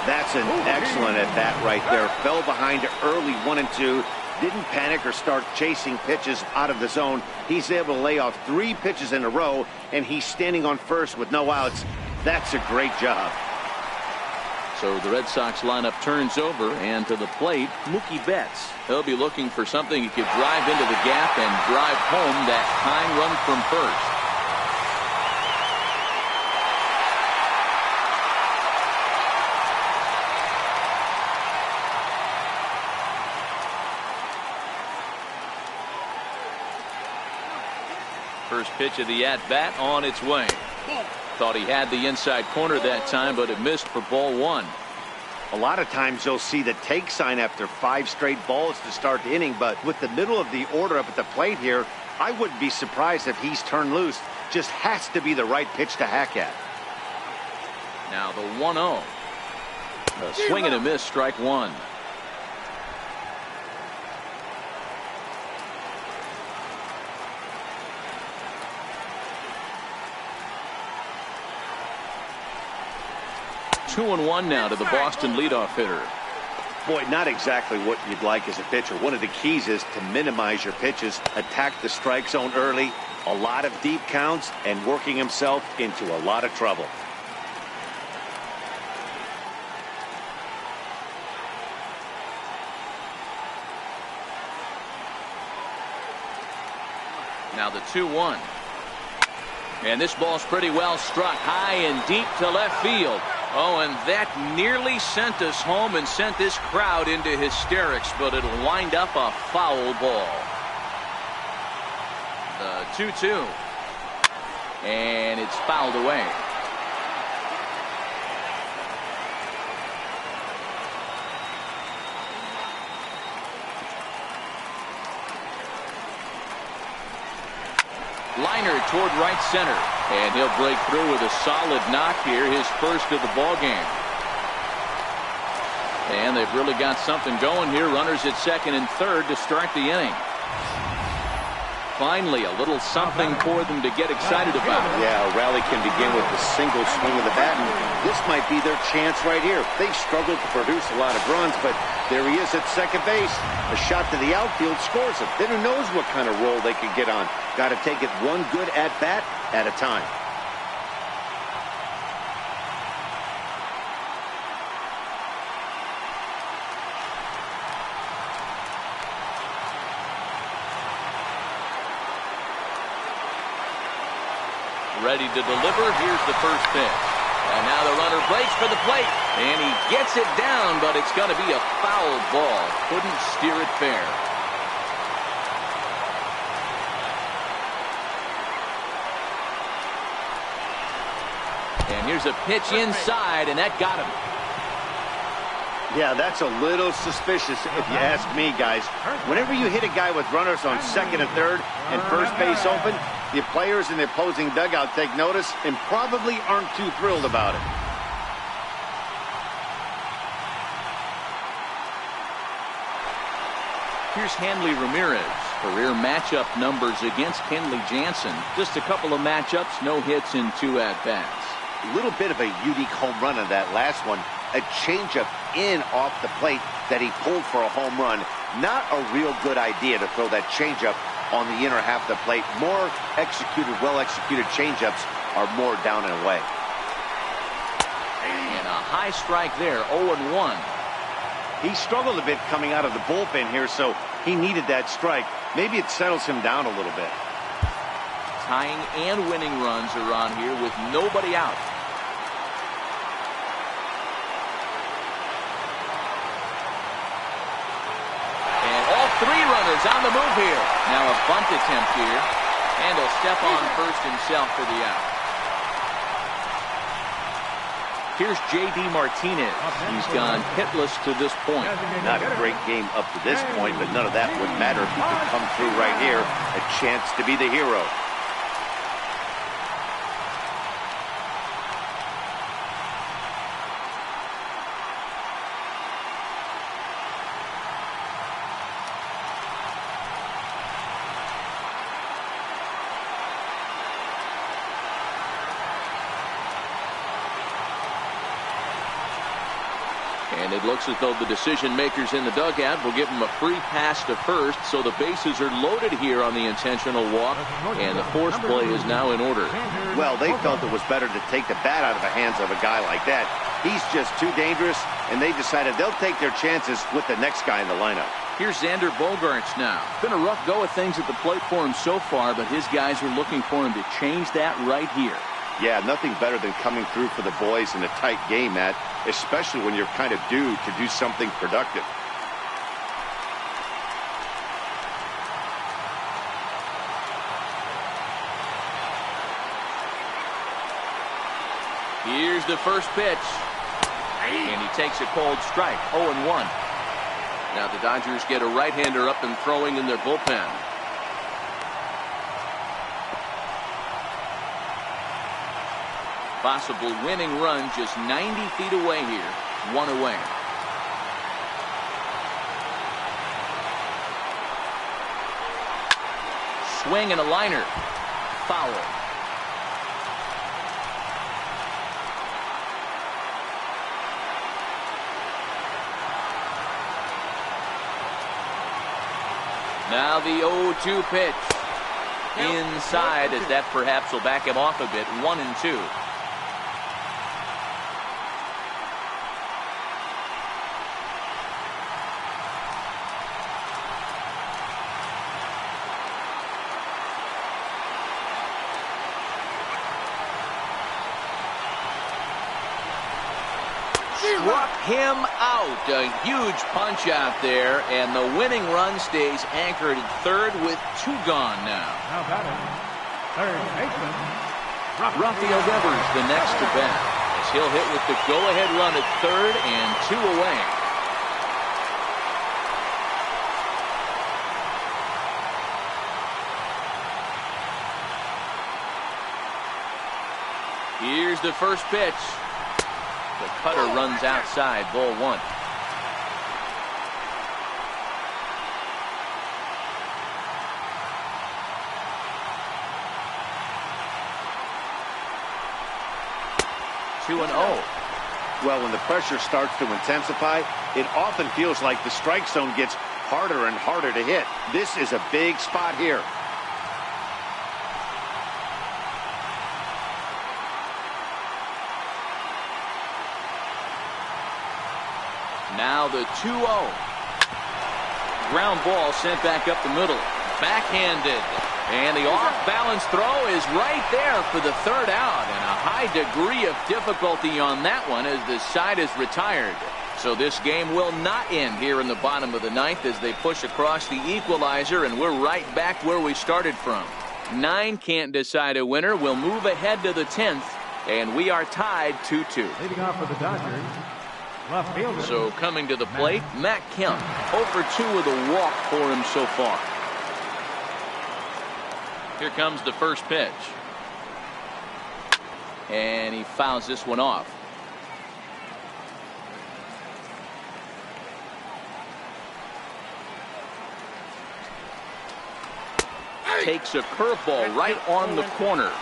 That's an excellent at bat right there. Fell behind early 1-2. Didn't panic or start chasing pitches out of the zone. He's able to lay off 3 pitches in a row, and he's standing on first with no outs. That's a great job. So the Red Sox lineup turns over, and to the plate, Mookie Betts. He'll be looking for something he could drive into the gap and drive home that tying run from first. First pitch of the at-bat on its way. Thought he had the inside corner that time, but it missed for ball one. A lot of times you'll see the take sign after 5 straight balls to start the inning, but with the middle of the order up at the plate here, I wouldn't be surprised if he's turned loose. Just has to be the right pitch to hack at. Now the 1-0. A swing and a miss, strike one. Two and one now to the Boston leadoff hitter. Boy, not exactly what you'd like as a pitcher. One of the keys is to minimize your pitches, attack the strike zone early, a lot of deep counts, and working himself into a lot of trouble. Now the 2-1. And this ball's pretty well struck high and deep to left field. Oh, and that nearly sent us home and sent this crowd into hysterics, but it'll wind up a foul ball. The 2-2. And it's fouled away. Liner toward right center, and he'll break through with a solid knock here, his first of the ball game. And they've really got something going here. Runners at second and third to start the inning. Finally, a little something for them to get excited about. Yeah, a rally can begin with a single swing of the bat, and this might be their chance right here. They've struggled to produce a lot of runs, but there he is at second base. A shot to the outfield scores it. Then who knows what kind of roll they could get on. Got to take it one good at-bat at a time. Ready to deliver. Here's the first pitch. And now the runner breaks for the plate. And he gets it down, but it's going to be a foul ball. Couldn't steer it fair. And here's a pitch inside, and that got him. Yeah, that's a little suspicious if you ask me, guys. Whenever you hit a guy with runners on second and third and first base open, the players in the opposing dugout take notice and probably aren't too thrilled about it. Here's Hanley Ramirez. Career matchup numbers against Kenley Jansen. Just a couple of matchups, no hits in 2 at-bats. A little bit of a unique home run on that last one. A changeup in off the plate that he pulled for a home run. Not a real good idea to throw that changeup on the inner half of the plate. More executed, well-executed changeups are more down and away. And a high strike there, 0-1. He struggled a bit coming out of the bullpen here, so he needed that strike. Maybe it settles him down a little bit. Tying and winning runs are on here with nobody out. And all 3 runners on the move here. Now a bunt attempt here. And he'll step on first himself for the out. Here's J.D. Martinez. He's gone hitless to this point. Not a great game up to this point, but none of that would matter if he could come through right here. A chance to be the hero. And it looks as though the decision makers in the dugout will give him a free pass to first, so the bases are loaded here on the intentional walk, and the force play is now in order. Well, they felt it was better to take the bat out of the hands of a guy like that. He's just too dangerous, and they decided they'll take their chances with the next guy in the lineup. Here's Xander Bogaerts now. Been a rough go of things at the plate for him so far, but his guys are looking for him to change that right here. Yeah, nothing better than coming through for the boys in a tight game, Matt, especially when you're kind of due to do something productive. the first pitch. And he takes a cold strike, 0-1. Now the Dodgers get a right-hander up and throwing in their bullpen. Possible winning run just 90 feet away here. 1 away. Swing and a liner. Foul. Now the 0-2 pitch. Inside, as that perhaps will back him off a bit. 1-2. Struck him out. A huge punch out there, and the winning run stays anchored at third with 2 gone now. Now batting, third baseman, Rafael Devers the next to bat, as he'll hit with the go-ahead run at third and 2 away. Here's the first pitch. The cutter runs outside, ball 1. Two and 0. Well, when the pressure starts to intensify, it often feels like the strike zone gets harder and harder to hit. This is a big spot here. Now the 2-0. Ground ball sent back up the middle. Backhanded. And the off-balance throw is right there for the third out. And a high degree of difficulty on that one as the side is retired. So this game will not end here in the bottom of the ninth as they push across the equalizer, and we're right back where we started from. 9 can't decide a winner. We'll move ahead to the 10th, and we are tied 2-2. leading off for the Dodgers, left fielder. So coming to the plate, Matt Kemp. 0 for 2 with a walk for him so far. Here comes the first pitch. And he fouls this one off. Takes a curveball right on the corner.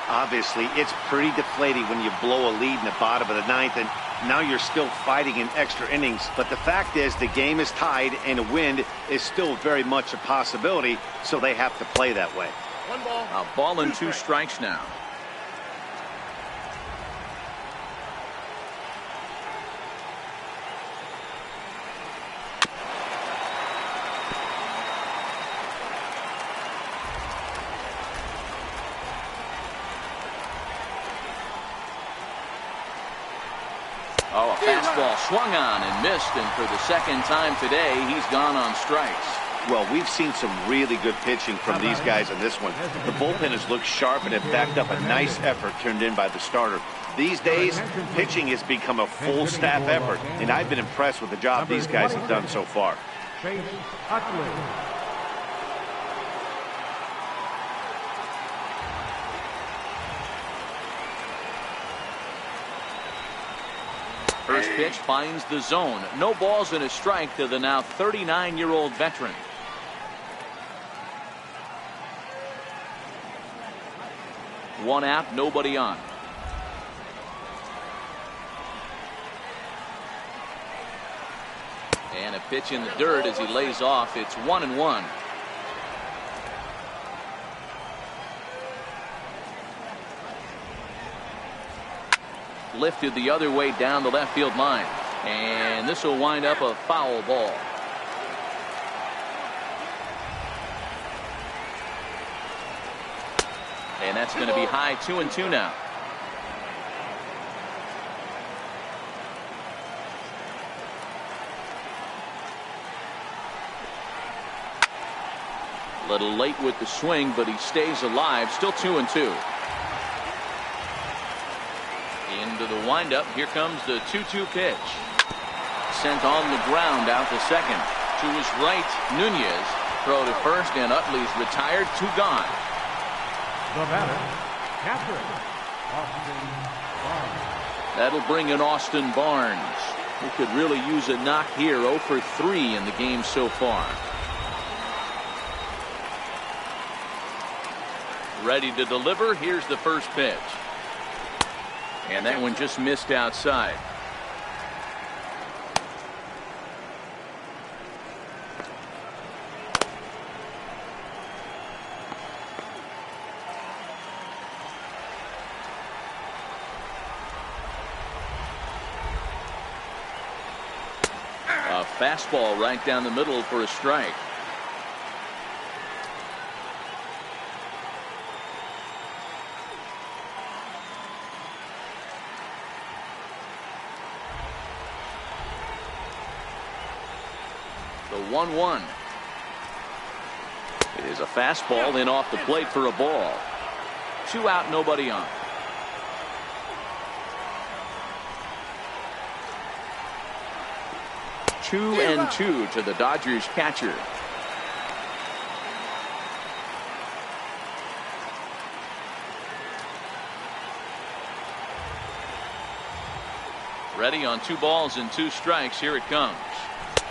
Obviously, it's pretty deflating when you blow a lead in the bottom of the ninth, and now you're still fighting in extra innings. But the fact is, the game is tied, and a win is still very much a possibility, so they have to play that way. 1 ball. A ball and 2 strikes now. Oh, a fastball swung on and missed, and for the second time today, he's gone on strikes. Well, we've seen some really good pitching from these guys in this one. The bullpen has looked sharp and have backed up a nice effort turned in by the starter. These days, pitching has become a full staff effort, and I've been impressed with the job these guys have done so far. Chase Utley. First pitch finds the zone. No balls and a strike to the now 39-year-old veteran. One out, nobody on. And a pitch in the dirt as he lays off. It's 1-1. Lifted the other way down the left field line, and this will wind up a foul ball. And that's going to be high. 2-2 now. A little late with the swing, but he stays alive. Still 2-2. Into to the windup. Here comes the 2-2 pitch. Sent on the ground out to second. To his right, Nunez. Throw to first, and Utley's retired. 2 gone. The batter, catcher, Austin Barnes. That'll bring in Austin Barnes, who could really use a knock here. 0 for 3 in the game so far. Ready to deliver. Here's the first pitch. And that one just missed outside. A fastball right down the middle for a strike. The 1-1. It is a fastball in off the plate for a ball. 2 out, nobody on. Two and 2 to the Dodgers catcher. Ready on 2 balls and 2 strikes. Here it comes.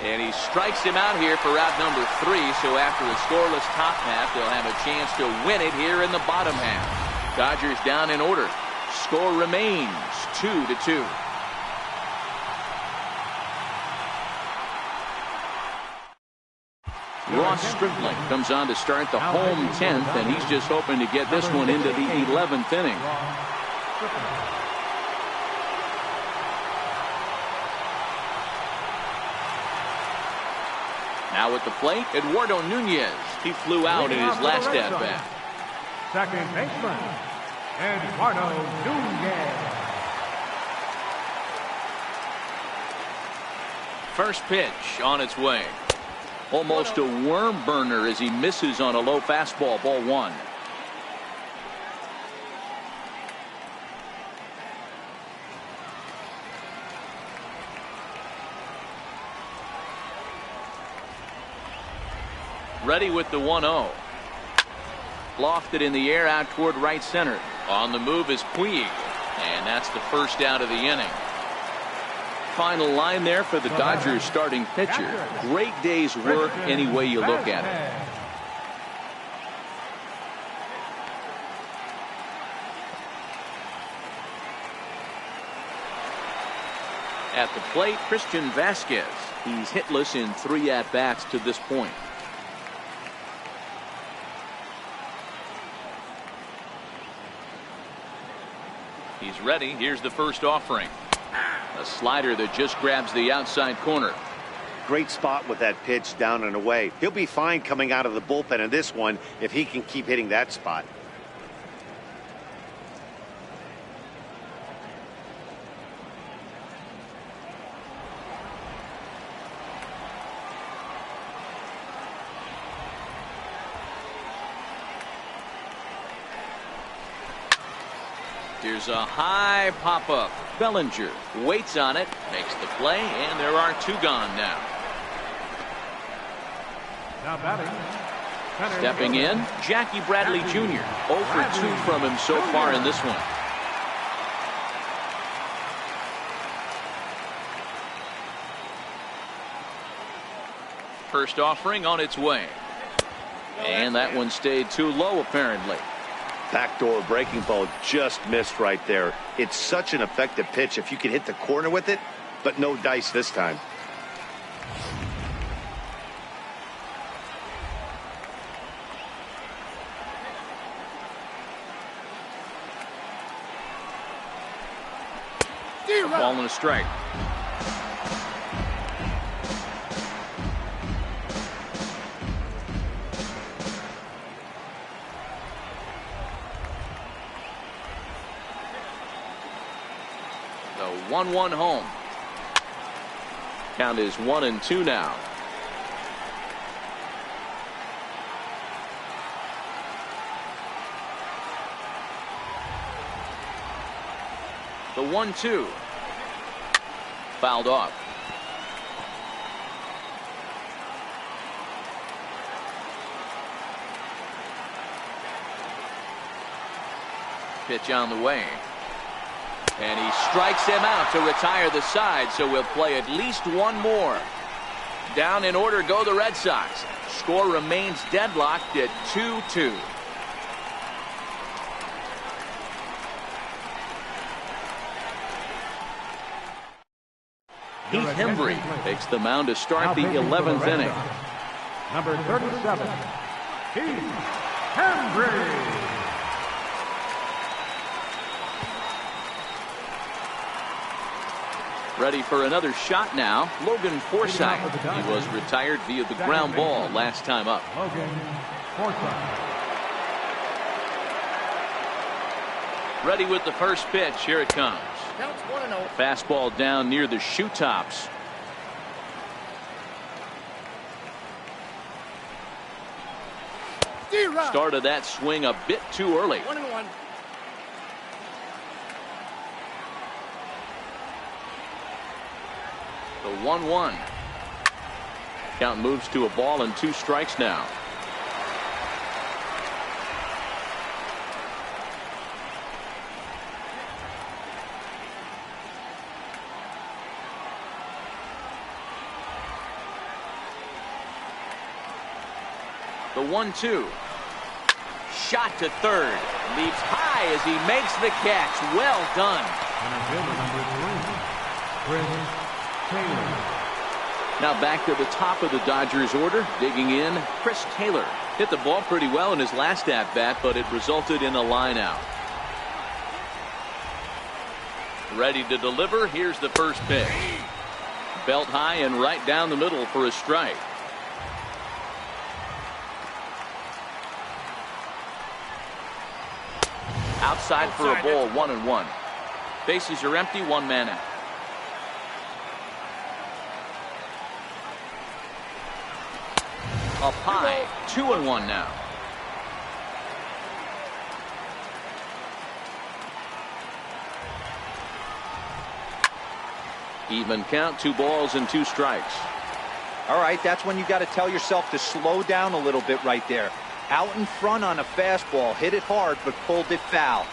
And he strikes him out here for out number 3. So after a scoreless top half, they'll have a chance to win it here in the bottom half. Dodgers down in order. Score remains 2-2. Ross Stripling comes on to start the home 10th, and he's just hoping to get this one into the 11th inning. Now at the plate, Eduardo Nunez. He flew out in his last at-bat. Second baseman, Eduardo Nunez. First pitch on its way. Almost a worm burner as he misses on a low fastball. Ball 1. Ready with the 1-0. Lofted in the air out toward right center. On the move is Puig. And that's the first out of the inning. Final line there for the Dodgers starting pitcher. Great day's work any way you look at it. At the plate, Christian Vasquez. He's hitless in 3 at-bats to this point. He's ready. Here's the first offering. A slider that just grabs the outside corner. Great spot with that pitch down and away. He'll be fine coming out of the bullpen in this one if he can keep hitting that spot. Here's a high pop-up. Bellinger waits on it, makes the play, and there are 2 gone now. Now batting. Stepping in, Jackie Bradley Jr. 0 for 2 from him so far in this one. First offering on its way. And that one stayed too low apparently. Backdoor breaking ball just missed right there. It's such an effective pitch if you can hit the corner with it, but no dice this time. A ball and a strike. The 1-1 home. Count is 1-2 now. The 1-2. Fouled off. Pitch on the way. And he strikes him out to retire the side, so we'll play at least one more. Down in order go the Red Sox. Score remains deadlocked at 2-2. Heath Hembry takes the mound to start the 11th inning. Number 37, Heath Hembry. Ready for another shot now. Logan Forsythe. He was retired via the ground ball last time up. Logan Forsythe. Ready with the first pitch. Here it comes. Counts 1-0. Fastball down near the shoe tops. Started that swing a bit too early. 1-1. The 1-1. Count moves to a ball and 2 strikes now. The 1-2. Shot to third. Leaps high as he makes the catch. Well done. Now back to the top of the Dodgers order. Digging in, Chris Taylor. Hit the ball pretty well in his last at-bat, but it resulted in a line out. Ready to deliver. Here's the first pitch. Belt high and right down the middle for a strike. Outside for a ball, 1-1. Bases are empty, 1 man out. Up high, 2-1 now. Even count, 2 balls and 2 strikes. All right, that's when you got to tell yourself to slow down a little bit right there. Out in front on a fastball, hit it hard, but pulled it foul.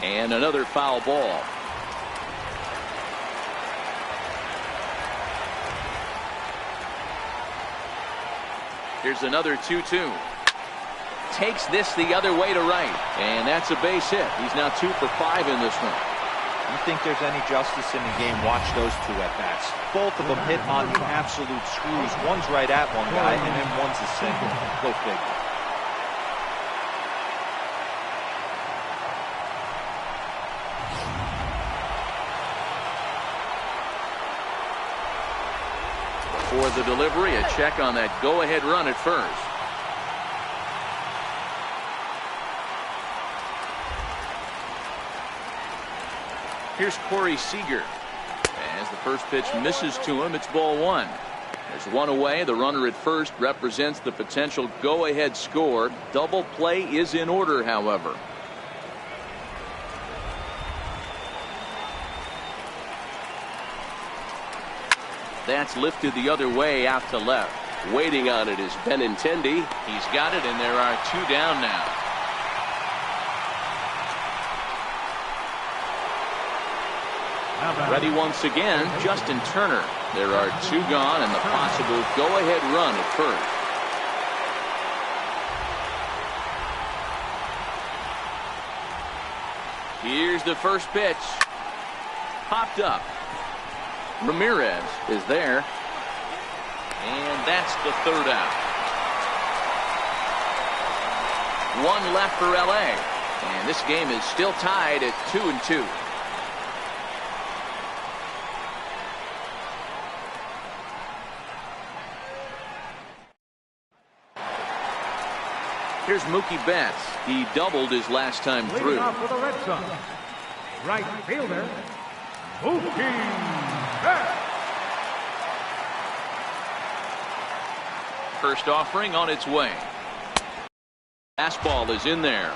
And another foul ball. Here's another 2-2. Takes this the other way to right. And that's a base hit. He's now 2 for 5 in this one. You think there's any justice in the game? Watch those 2 at-bats. Both of them hit on the absolute screws. One's right at one guy, and then one's a single. Go figure. For the delivery, a check on that go-ahead run at first. Here's Corey Seager. As the first pitch misses to him, it's ball 1. There's 1 away. The runner at first represents the potential go-ahead score. Double play is in order, however. That's lifted the other way out to left. Waiting on it is Benintendi. He's got it, and there are 2 down now. Ready once again, Justin Turner. There are 2 gone and the possible go-ahead run at first. Here's the first pitch. Popped up. Ramirez is there. And that's the 3rd out. 1 left for LA. And this game is still tied at 2-2. Here's Mookie Betts. He doubled his last time through. Leading off for the Red Sox, right fielder, Mookie Betts. First offering on its way. Fastball is in there.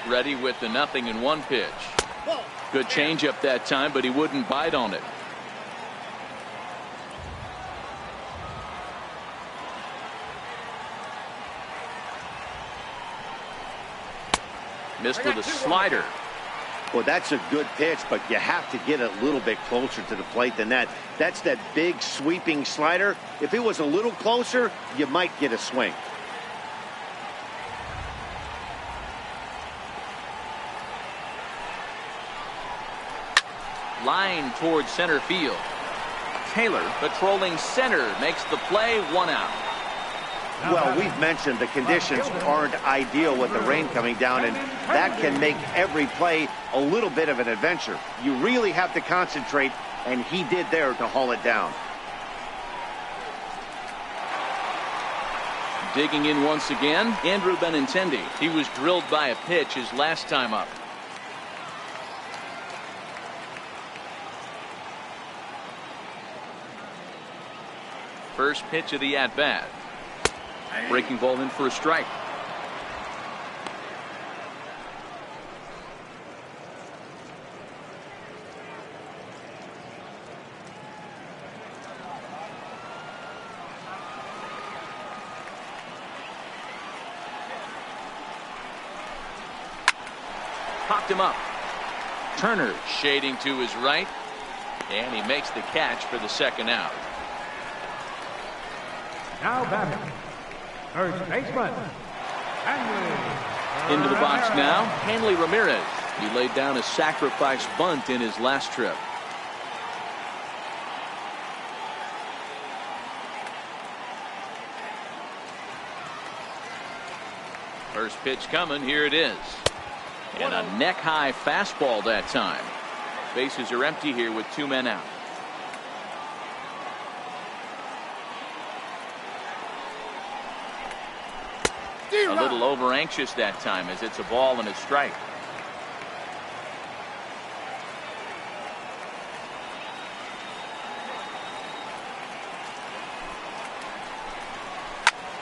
Ready with the 0-1 pitch. Good changeup that time, but he wouldn't bite on it. Missed with a slider. Well, that's a good pitch, but you have to get a little bit closer to the plate than that. That's that big sweeping slider. If it was a little closer, you might get a swing. Line towards center field. Taylor patrolling center makes the play, 1 out. Well, we've mentioned the conditions aren't ideal with the rain coming down, and that can make every play a little bit of an adventure. You really have to concentrate, and he did there to haul it down. Digging in once again, Andrew Benintendi. He was drilled by a pitch his last time up. First pitch of the at-bat. Breaking ball in for a strike. Popped him up. Turner shading to his right, and he makes the catch for the 2nd out. Now batting, first baseman, Hanley. Into the box now, Hanley Ramirez. He laid down a sacrifice bunt in his last trip. First pitch coming, here it is. And a neck-high fastball that time. Bases are empty here with 2 men out. A little over anxious that time as it's a ball and a strike.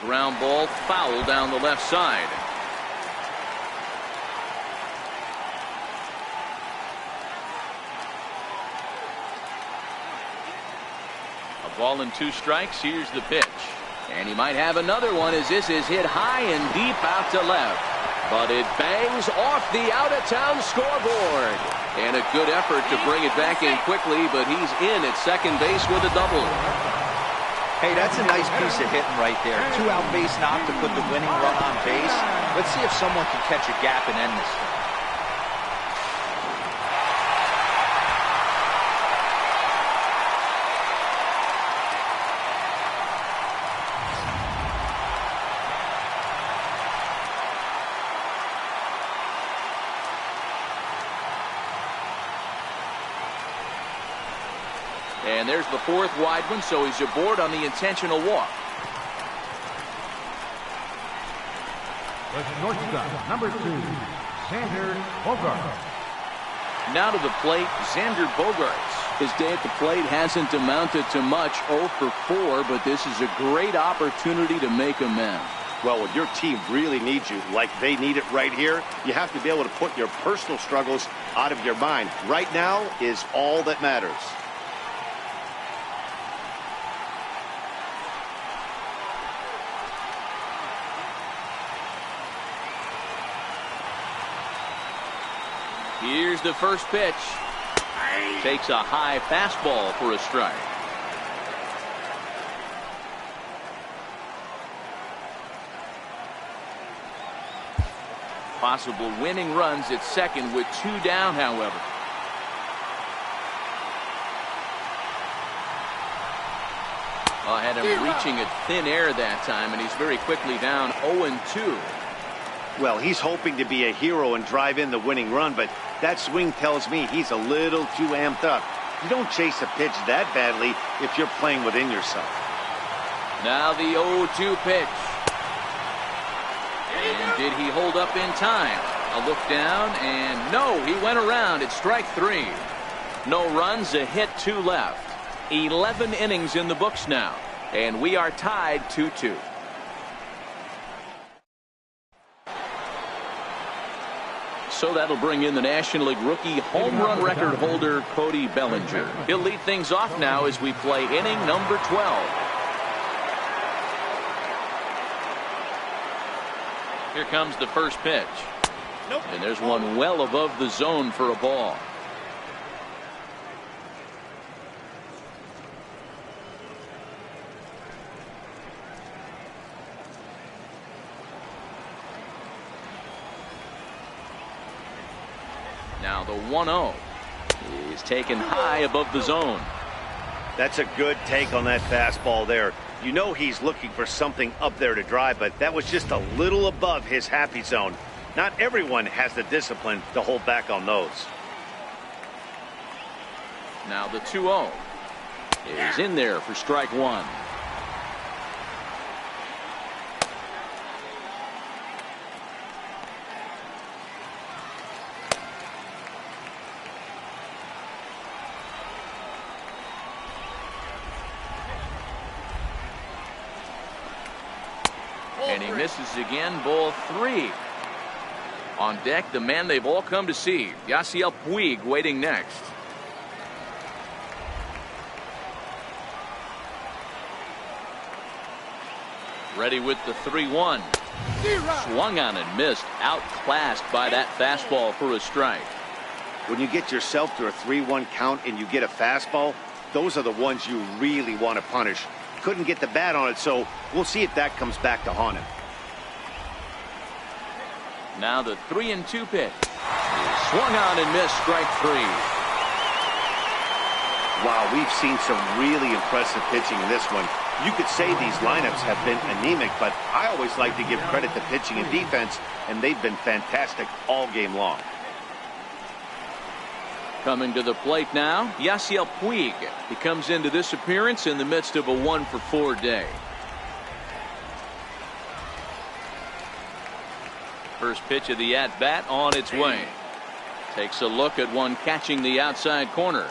Ground ball foul down the left side. A ball and 2 strikes. Here's the pitch. And he might have another one as this is hit high and deep out to left. But it bangs off the out-of-town scoreboard. And a good effort to bring it back in quickly, but he's in at second base with a double. Hey, that's a nice piece of hitting right there. 2-out base knock to put the winning run on base. Let's see if someone can catch a gap and end this thing. And there's the 4th wide one, so he's aboard on the intentional walk. The shortstop, number 2, Xander Bogaerts. Now to the plate, Xander Bogaerts. His day at the plate hasn't amounted to much, 0 for 4, but this is a great opportunity to make amends. Well, when your team really needs you, like they need it right here, you have to be able to put your personal struggles out of your mind. Right now is all that matters. Here's the first pitch. Takes a high fastball for a strike. Possible winning runs at second with 2 down, however. I had him reaching at thin air that time, and he's very quickly down 0-2. Well, he's hoping to be a hero and drive in the winning run, but that swing tells me he's a little too amped up. You don't chase a pitch that badly if you're playing within yourself. Now the 0-2 pitch. And did he hold up in time? A look down, and no, he went around. It's strike 3. No runs, a hit, 2 left. 11 innings in the books now, and we are tied 2-2. So that'll bring in the National League rookie home run record holder Cody Bellinger. He'll lead things off now as we play inning number 12. Here comes the first pitch. And there's one well above the zone for a ball. Now the 1-0 is taken high above the zone. That's a good take on that fastball there. You know he's looking for something up there to drive, but that was just a little above his happy zone. Not everyone has the discipline to hold back on those. Now the 2-0 is in there for strike one. And he misses again, ball 3. On deck, the man they've all come to see, Yasiel Puig, waiting next. Ready with the 3-1. Swung on and missed, outclassed by that fastball for a strike. When you get yourself to a 3-1 count and you get a fastball, those are the ones you really want to punish. Couldn't get the bat on it, so we'll see if that comes back to haunt him. Now the 3-2 pitch. Swung on and missed, strike 3. Wow, we've seen some really impressive pitching in this one. You could say these lineups have been anemic, but I always like to give credit to pitching and defense, and they've been fantastic all game long. Coming to the plate now, Yasiel Puig. He comes into this appearance in the midst of a 1-for-4 day. First pitch of the at-bat on its way. Takes a look at one catching the outside corner.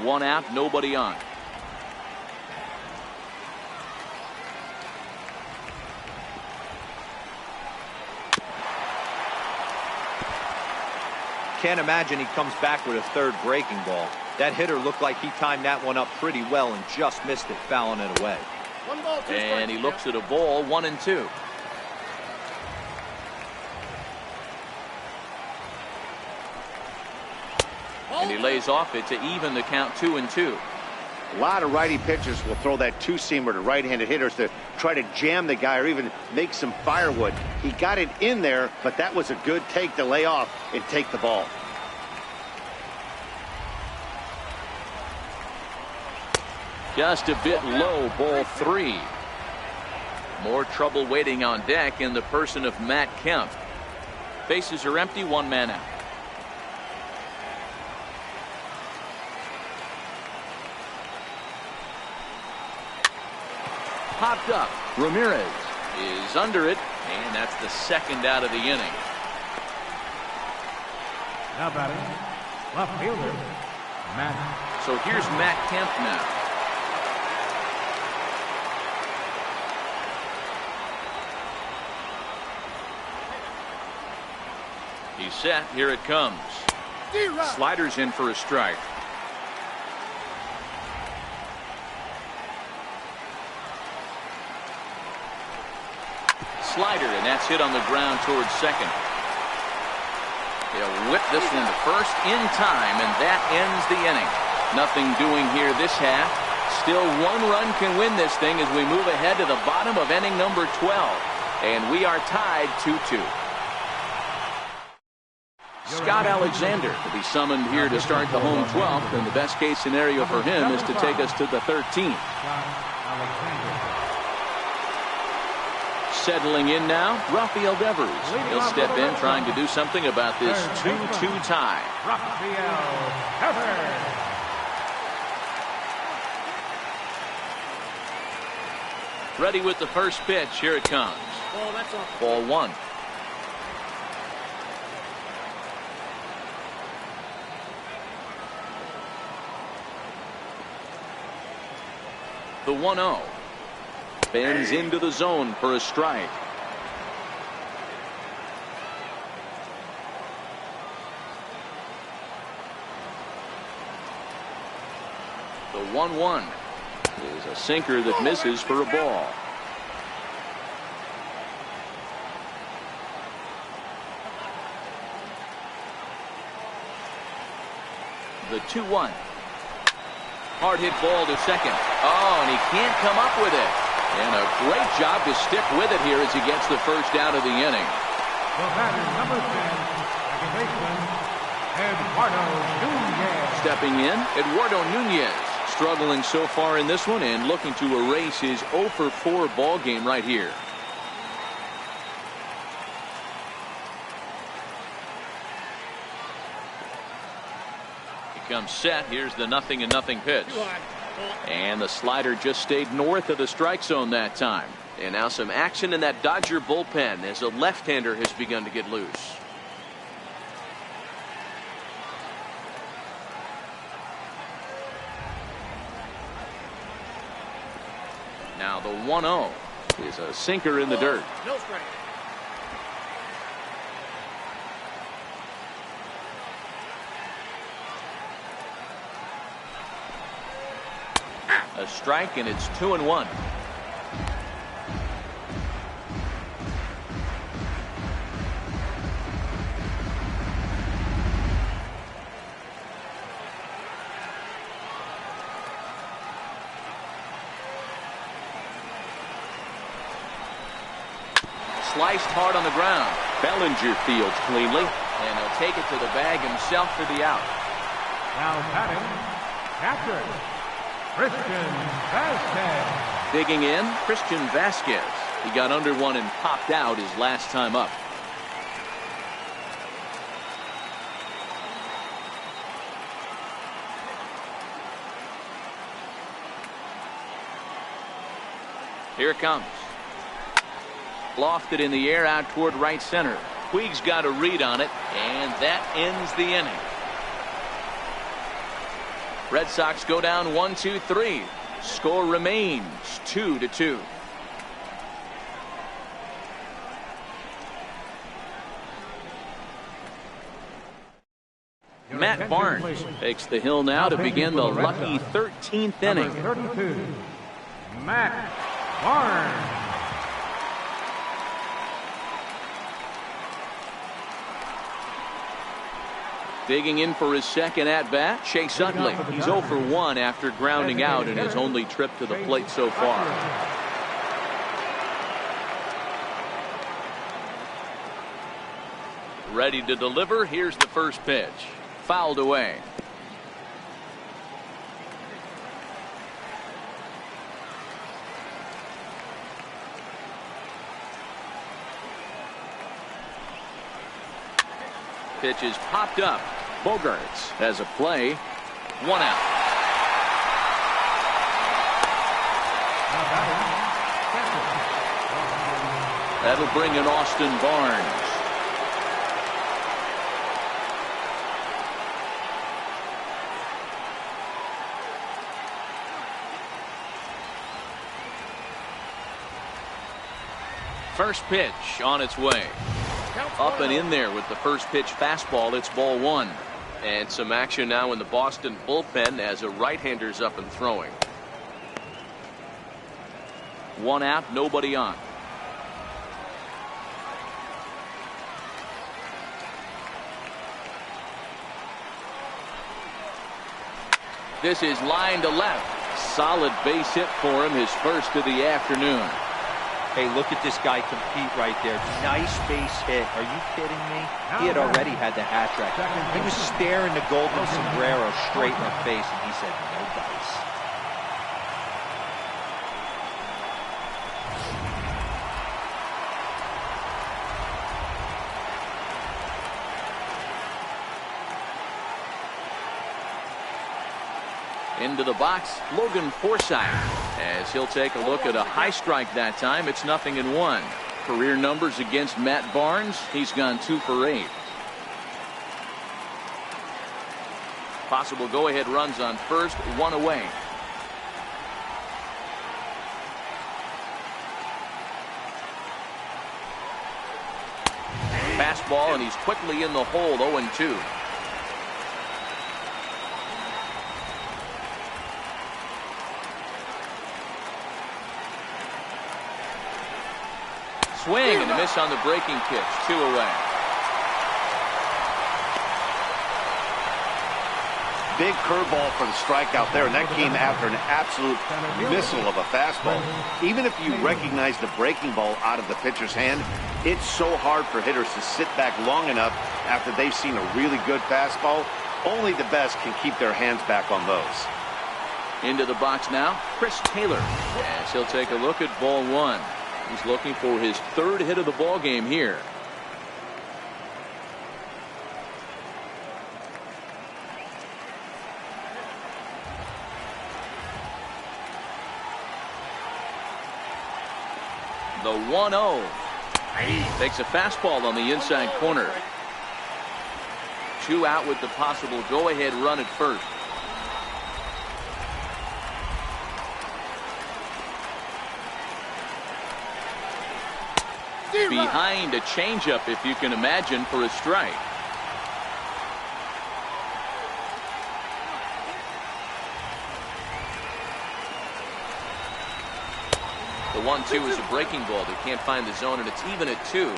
One out, nobody on. Can't imagine he comes back with a third breaking ball. That hitter looked like he timed that one up pretty well and just missed it, fouling it away. And he looks at a ball, 1-2. And he lays off it to even the count 2-2. A lot of righty pitchers will throw that two-seamer to right-handed hitters to try to jam the guy or even make some firewood. He got it in there, but that was a good take to lay off and take the ball. Just a bit low, ball 3. More trouble waiting on deck in the person of Matt Kemp. Bases are empty, one man out. Popped up. Ramirez is under it, and that's the second out of the inning. Now batting, left fielder, Matt. So here's Matt Kemp now. He's set. Here it comes. Sliders in for a strike. Slider, and that's hit on the ground towards second. They'll whip this one to first in time, and that ends the inning. Nothing doing here this half. Still one run can win this thing as we move ahead to the bottom of inning number 12. And we are tied 2-2. Scott Alexander will be summoned here to start the home 12th, and the best case scenario for him is to take us to the 13th. Settling in now, Rafael Devers. He'll step in trying to do something about this 2-2 tie. Rafael Devers. Ready with the first pitch. Here it comes. Ball 1. The 1-0. Bends into the zone for a strike. The 1-1 is a sinker that misses for a ball. The 2-1. Hard hit ball to second. Oh, and he can't come up with it. And a great job to stick with it here as he gets the first out of the inning. The batter, number 10, second baseman, Eduardo Nunez. Stepping in, Eduardo Nunez. Struggling so far in this one and looking to erase his 0 for 4 ball game right here. Comes set. Here's the 0-0 pitch. And the slider just stayed north of the strike zone that time. And now some action in that Dodger bullpen as a left-hander has begun to get loose. Now the 1-0 is a sinker in the dirt. No strike. A strike, and it's 2-1. Sliced hard on the ground. Bellinger fields cleanly, and he'll take it to the bag himself for the out. Now batting, catcher, Christian Vasquez. Digging in, Christian Vasquez. He got under one and popped out his last time up. Here it comes. Lofted in the air out toward right center. Puig's got a read on it, and that ends the inning. Red Sox go down 1-2-3. Score remains 2-2. Matt Barnes takes the hill now to begin the lucky 13th inning. Number 32, Matt Barnes. Digging in for his second at-bat, Chase Utley. He's 0 for 1 after grounding out in his only trip to the plate so far. Ready to deliver. Here's the first pitch. Fouled away. Pitch is popped up. Bogarts has a play. 1 out. That'll bring in Austin Barnes. First pitch on its way. Up and in there with the first pitch fastball. It's ball 1. And some action now in the Boston bullpen as a right-hander's up and throwing. 1 out, nobody on. This is line to left. Solid base hit for him, his first of the afternoon. Hey, look at this guy compete right there. Nice base hit. Are you kidding me? He had already had the hat trick. He was staring the golden sombrero straight in the face, and he said, no dice. Into the box, Logan Forsythe, as he'll take a look at a high strike that time. It's 0-1. Career numbers against Matt Barnes. He's gone 2 for 8. Possible go-ahead runs on first, 1 away. fastball, and he's quickly in the hole, 0-2. Swing and a miss on the breaking pitch. 2 away. Big curveball for the strikeout there, and that came after an absolute missile of a fastball. Even if you recognize the breaking ball out of the pitcher's hand, it's so hard for hitters to sit back long enough after they've seen a really good fastball. Only the best can keep their hands back on those. Into the box now, Chris Taylor. As he'll take a look at ball 1. He's looking for his 3rd hit of the ball game here. The 1-0. Takes a fastball on the inside corner. 2 out with the possible go-ahead run at first. Behind a changeup, if you can imagine, for a strike. The 1-2 is a breaking ball. They can't find the zone, and it's even at 2.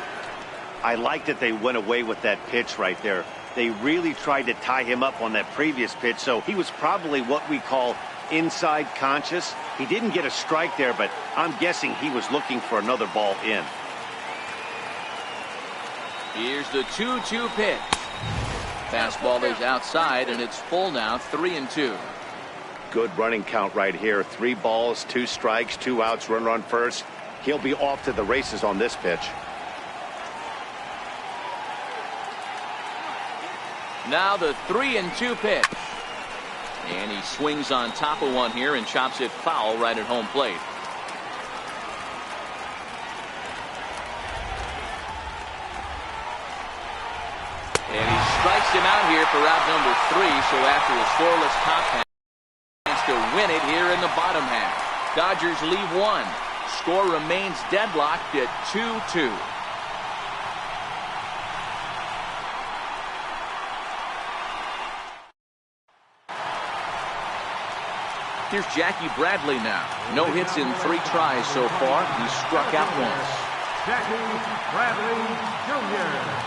I like that they went away with that pitch right there. They really tried to tie him up on that previous pitch, so he was probably what we call inside conscious. He didn't get a strike there, but I'm guessing he was looking for another ball in. Here's the 2-2 pitch. Fastball is outside, and it's full now, 3-2. Good running count right here. 3 balls, 2 strikes, 2 outs, runner on first. He'll be off to the races on this pitch. Now the 3-2 pitch. And he swings on top of one here and chops it foul right at home plate. And he strikes him out here for out number 3. So after a scoreless top half, to win it here in the bottom half. Dodgers leave 1. Score remains deadlocked at 2-2. Here's Jackie Bradley now. No hits in 3 tries so far. He's struck out once. Jackie Bradley Jr.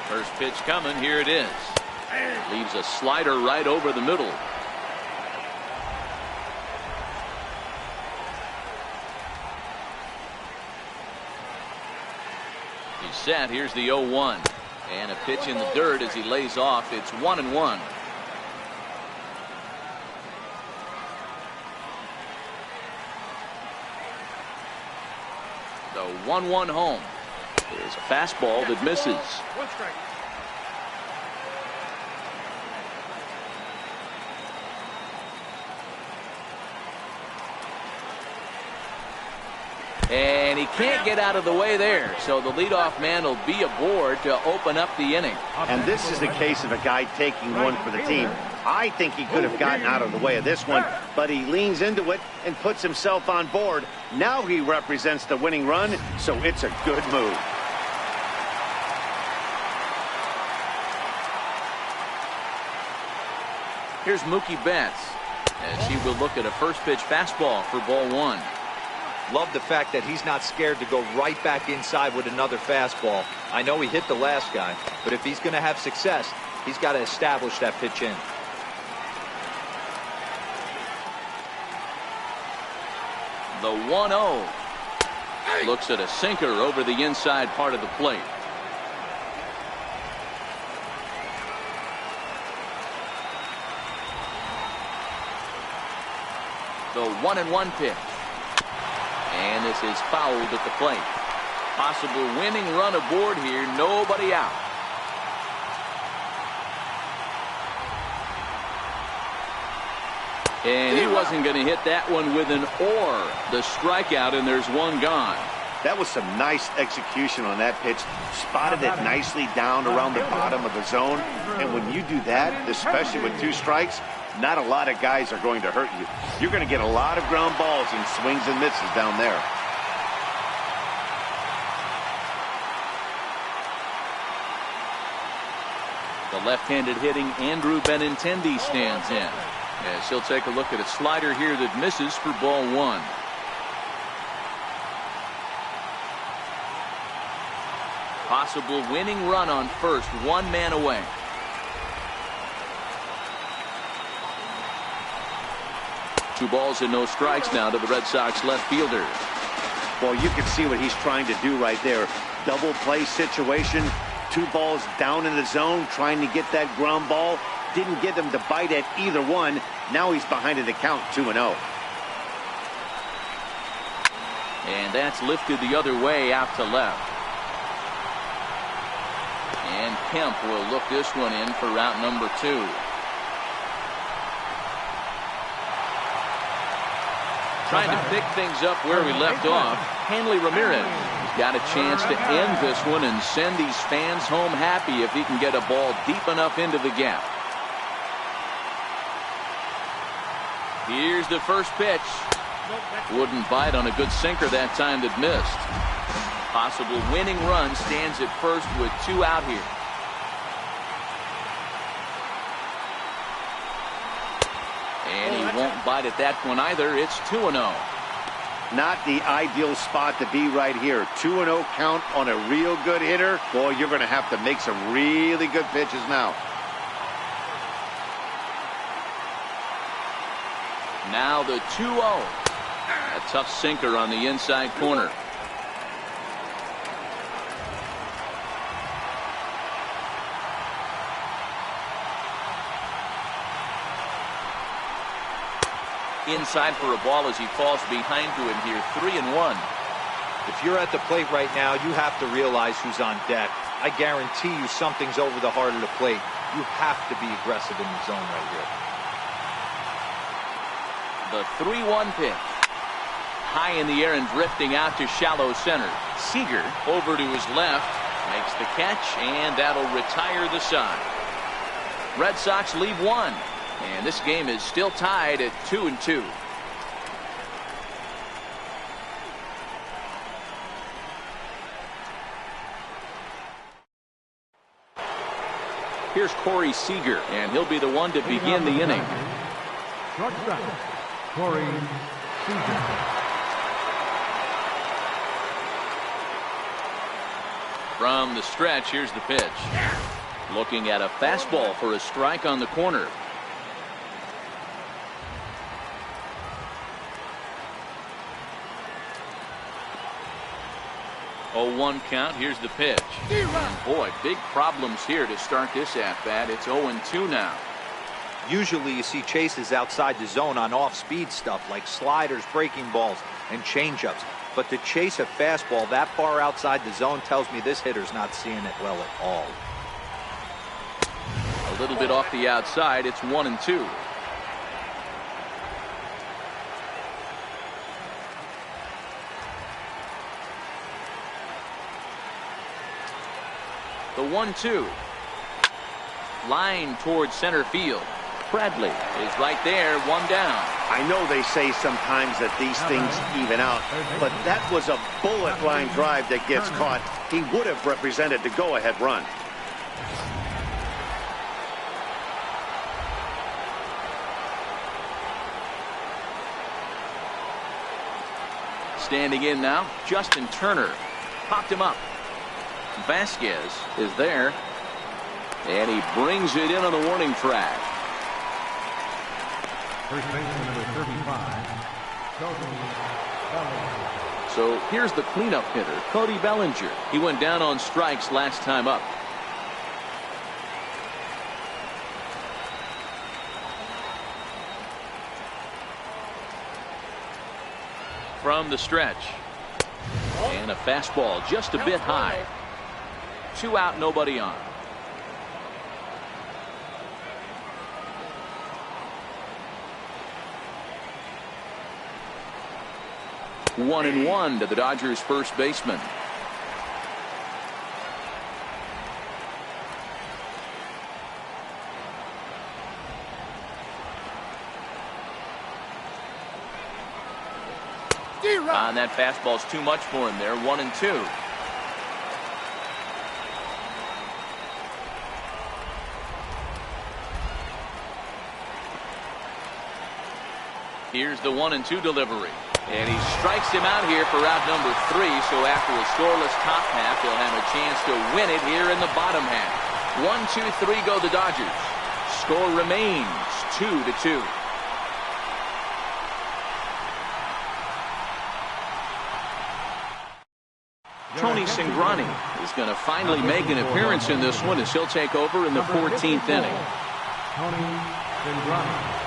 First pitch coming. Here it is. Leaves a slider right over the middle. He's set. Here's the 0-1. And a pitch in the dirt as he lays off. It's 1-1. The 1-1 home. There's a fastball that misses. 1 strike. And he can't get out of the way there, so the leadoff man will be aboard to open up the inning. And this is the case of a guy taking one for the team. I think he could have gotten out of the way of this one, but he leans into it and puts himself on board. Now he represents the winning run, so it's a good move. Here's Mookie Betts as he will look at a first pitch fastball for ball 1. Love the fact that he's not scared to go right back inside with another fastball. I know he hit the last guy, but if he's going to have success, he's got to establish that pitch in. The 1-0. Looks at a sinker over the inside part of the plate. The 1-1 pitch. And this is fouled at the plate. Possible winning run aboard here. Nobody out. And he wasn't going to hit that one with an or. The strikeout, and there's one gone. That was some nice execution on that pitch. Spotted it nicely down around the bottom of the zone. And when you do that, especially with 2 strikes, not a lot of guys are going to hurt you. You're going to get a lot of ground balls and swings and misses down there. The left-handed hitting Andrew Benintendi stands in, as he'll take a look at a slider here that misses for ball one. Possible winning run on first, one man away. Two balls and no strikes now to the Red Sox left fielder. Well, you can see what he's trying to do right there. Double play situation. Two balls down in the zone, trying to get that ground ball. Didn't get him to bite at either one. Now he's behind in the count, 2-0. And that's lifted the other way out to left. And Kemp will look this one in for route number 2. Trying to pick things up where we left off. Hanley Ramirez has got a chance to end this one and send these fans home happy if he can get a ball deep enough into the gap. Here's the first pitch. Wouldn't bite on a good sinker that time that missed. Possible winning run stands at first with 2 out here. And he won't bite at that one either. It's 2-0. Not the ideal spot to be right here. 2-0 count on a real good hitter. Boy, you're going to have to make some really good pitches now. Now the 2-0. A tough sinker on the inside corner. Inside for a ball as he falls behind to him here. 3-1. If you're at the plate right now, you have to realize who's on deck. I guarantee you something's over the heart of the plate. You have to be aggressive in the zone right here. The 3-1 pitch. High in the air and drifting out to shallow center. Seager over to his left. Makes the catch, and that'll retire the side. Red Sox lead 1. And this game is still tied at 2-2. Here's Corey Seager, and he'll be the one to begin the inning. Shortstop, Corey Seager. From the stretch, here's the pitch. Looking at a fastball for a strike on the corner. Oh, 1 count. Here's the pitch. And boy, big problems here to start this at-bat. It's 0-2 now. Usually you see chases outside the zone on off-speed stuff like sliders, breaking balls, and changeups. But to chase a fastball that far outside the zone tells me this hitter's not seeing it well at all. A little bit off the outside. It's 1-2. The 1-2. Line towards center field. Bradley is right there, 1 down. I know they say sometimes that these things even out, but that was a bullet line drive that gets caught. He would have represented the go-ahead run. Standing in now, Justin Turner. Popped him up. Vasquez is there, and he brings it in on the warning track. First baseman number 35, Cody Bellinger. So here's the cleanup hitter, Cody Bellinger. He went down on strikes last time up. From the stretch, and a fastball just a bit high. 2 out, nobody on. One and one to the Dodgers first baseman. And that fastball's too much for him there. 1-2. Here's the 1-2 delivery. And he strikes him out here for out number 3. So after a scoreless top half, he'll have a chance to win it here in the bottom half. 1-2-3 go the Dodgers. Score remains 2-2. Tony Cingrani is going to finally make an appearance in this one as he'll take over in the 14th inning. Tony Cingrani.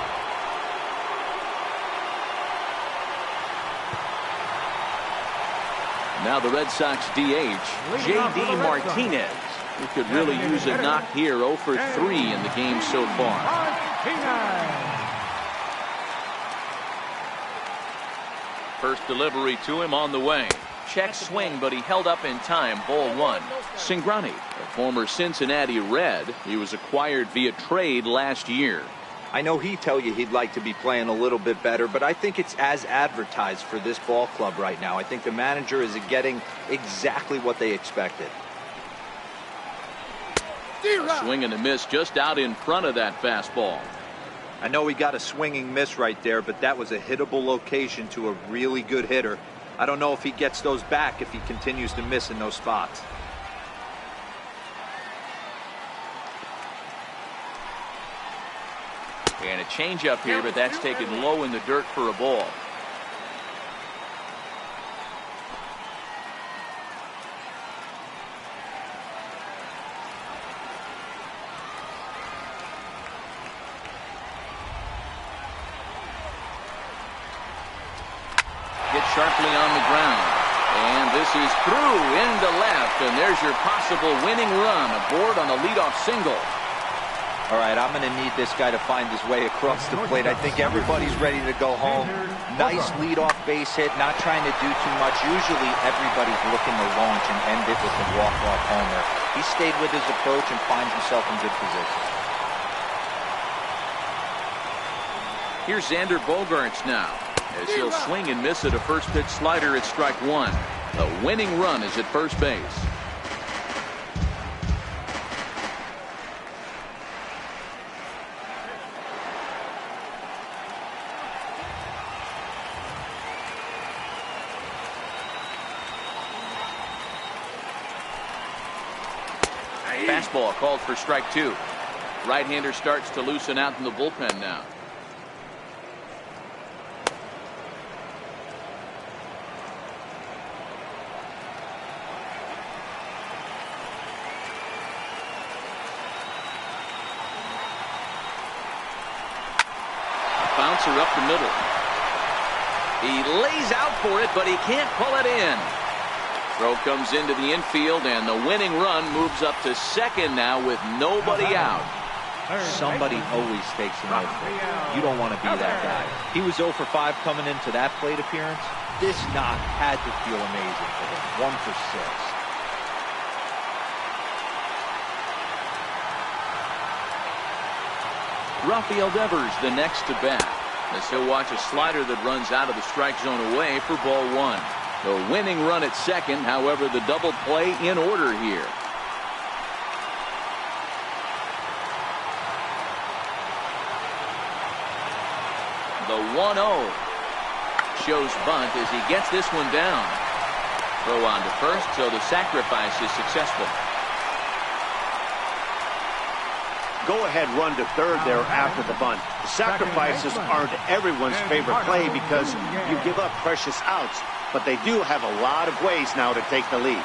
Now the Red Sox DH, J.D. Martinez, who could really use a knock here. 0 for 3 in the game so far. First delivery to him on the way. Check swing, but he held up in time. Ball 1. Cingrani, a former Cincinnati Red. He was acquired via trade last year. I know he'd tell you he'd like to be playing a little bit better, but I think it's as advertised for this ball club right now. I think the manager is getting exactly what they expected. Swing and a miss just out in front of that fastball. I know he got a swinging miss right there, but that was a hittable location to a really good hitter. I don't know if he gets those back if he continues to miss in those spots. And a changeup here, but that's taken low in the dirt for a ball. Hit sharply on the ground. And this is through into left, and there's your possible winning run aboard on a leadoff single. All right, I'm going to need this guy to find his way across the plate. I think everybody's ready to go home. Nice leadoff base hit, not trying to do too much. Usually everybody's looking to launch and end it with a walk-off homer. He stayed with his approach and finds himself in good position. Here's Xander Bogaerts now, as he'll swing and miss at a first pitch slider at strike 1. The winning run is at first base. Fastball called for strike 2. Right-hander starts to loosen out in the bullpen now. Bouncer up the middle. He lays out for it, but he can't pull it in. Throw comes into the infield, and the winning run moves up to second now with nobody out. Somebody always takes an over. You don't want to be that guy. He was 0 for 5 coming into that plate appearance. This knock had to feel amazing for him. 1 for 6. Rafael Devers the next to bat, as he'll watch a slider that runs out of the strike zone away for ball 1. The winning run at second, however, the double play in order here. The 1-0 shows bunt as he gets this one down. Throw on to first, so the sacrifice is successful. Go-ahead run to third there after the bunt. The sacrifices aren't everyone's favorite play because you give up precious outs, but they do have a lot of ways now to take the lead.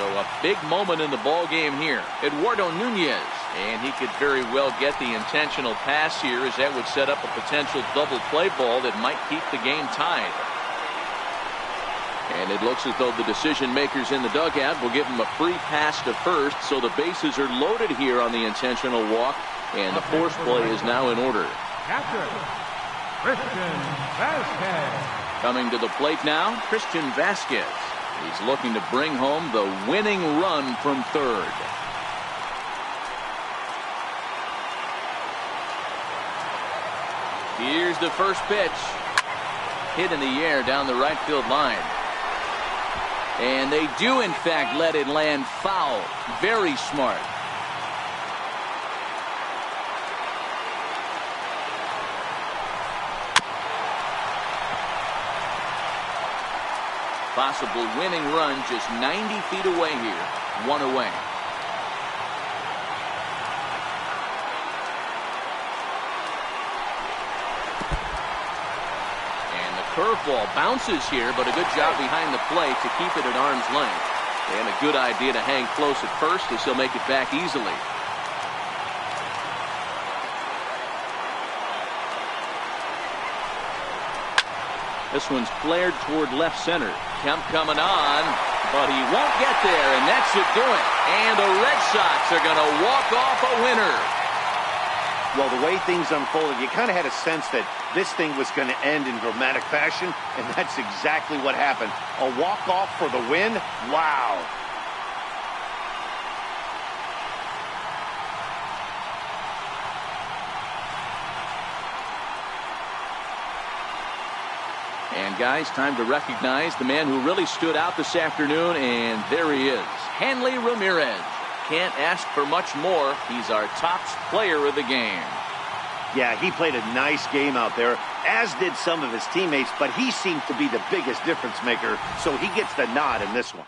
So a big moment in the ball game here. Eduardo Nunez, and he could very well get the intentional pass here, as that would set up a potential double play ball that might keep the game tied. And it looks as though the decision makers in the dugout will give him a free pass to first, so the bases are loaded here on the intentional walk, and the force play is now in order. Captain Christian Vasquez. Coming to the plate now, Christian Vasquez. He's looking to bring home the winning run from third. Here's the first pitch. hit in the air down the right field line. And they do, in fact, let it land foul. Very smart. Possible winning run just 90 feet away here. 1 away. And the curveball bounces here, but a good job behind the plate to keep it at arm's length. And a good idea to hang close at first as he'll make it back easily. This one's flared toward left center. Kemp coming on, but he won't get there, and that should do it. And the Red Sox are going to walk off a winner. Well, the way things unfolded, you kind of had a sense that this thing was going to end in dramatic fashion, and that's exactly what happened. A walk-off for the win? Wow. And guys, time to recognize the man who really stood out this afternoon, and there he is, Hanley Ramirez. Can't ask for much more. He's our top player of the game. Yeah, he played a nice game out there, as did some of his teammates, but he seemed to be the biggest difference maker, so he gets the nod in this one.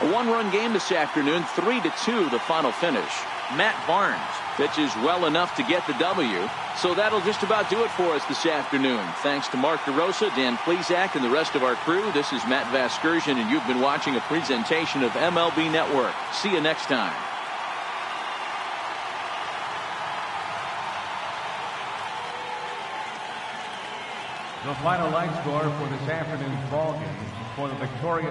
A one-run game this afternoon, 3-2 the final finish. Matt Barnes pitches well enough to get the W. So that'll just about do it for us this afternoon. Thanks to Mark DeRosa, Dan Plesac, and the rest of our crew. This is Matt Vasgersian, and you've been watching a presentation of MLB Network. See you next time. The final line score for this afternoon's ball game for the Victoria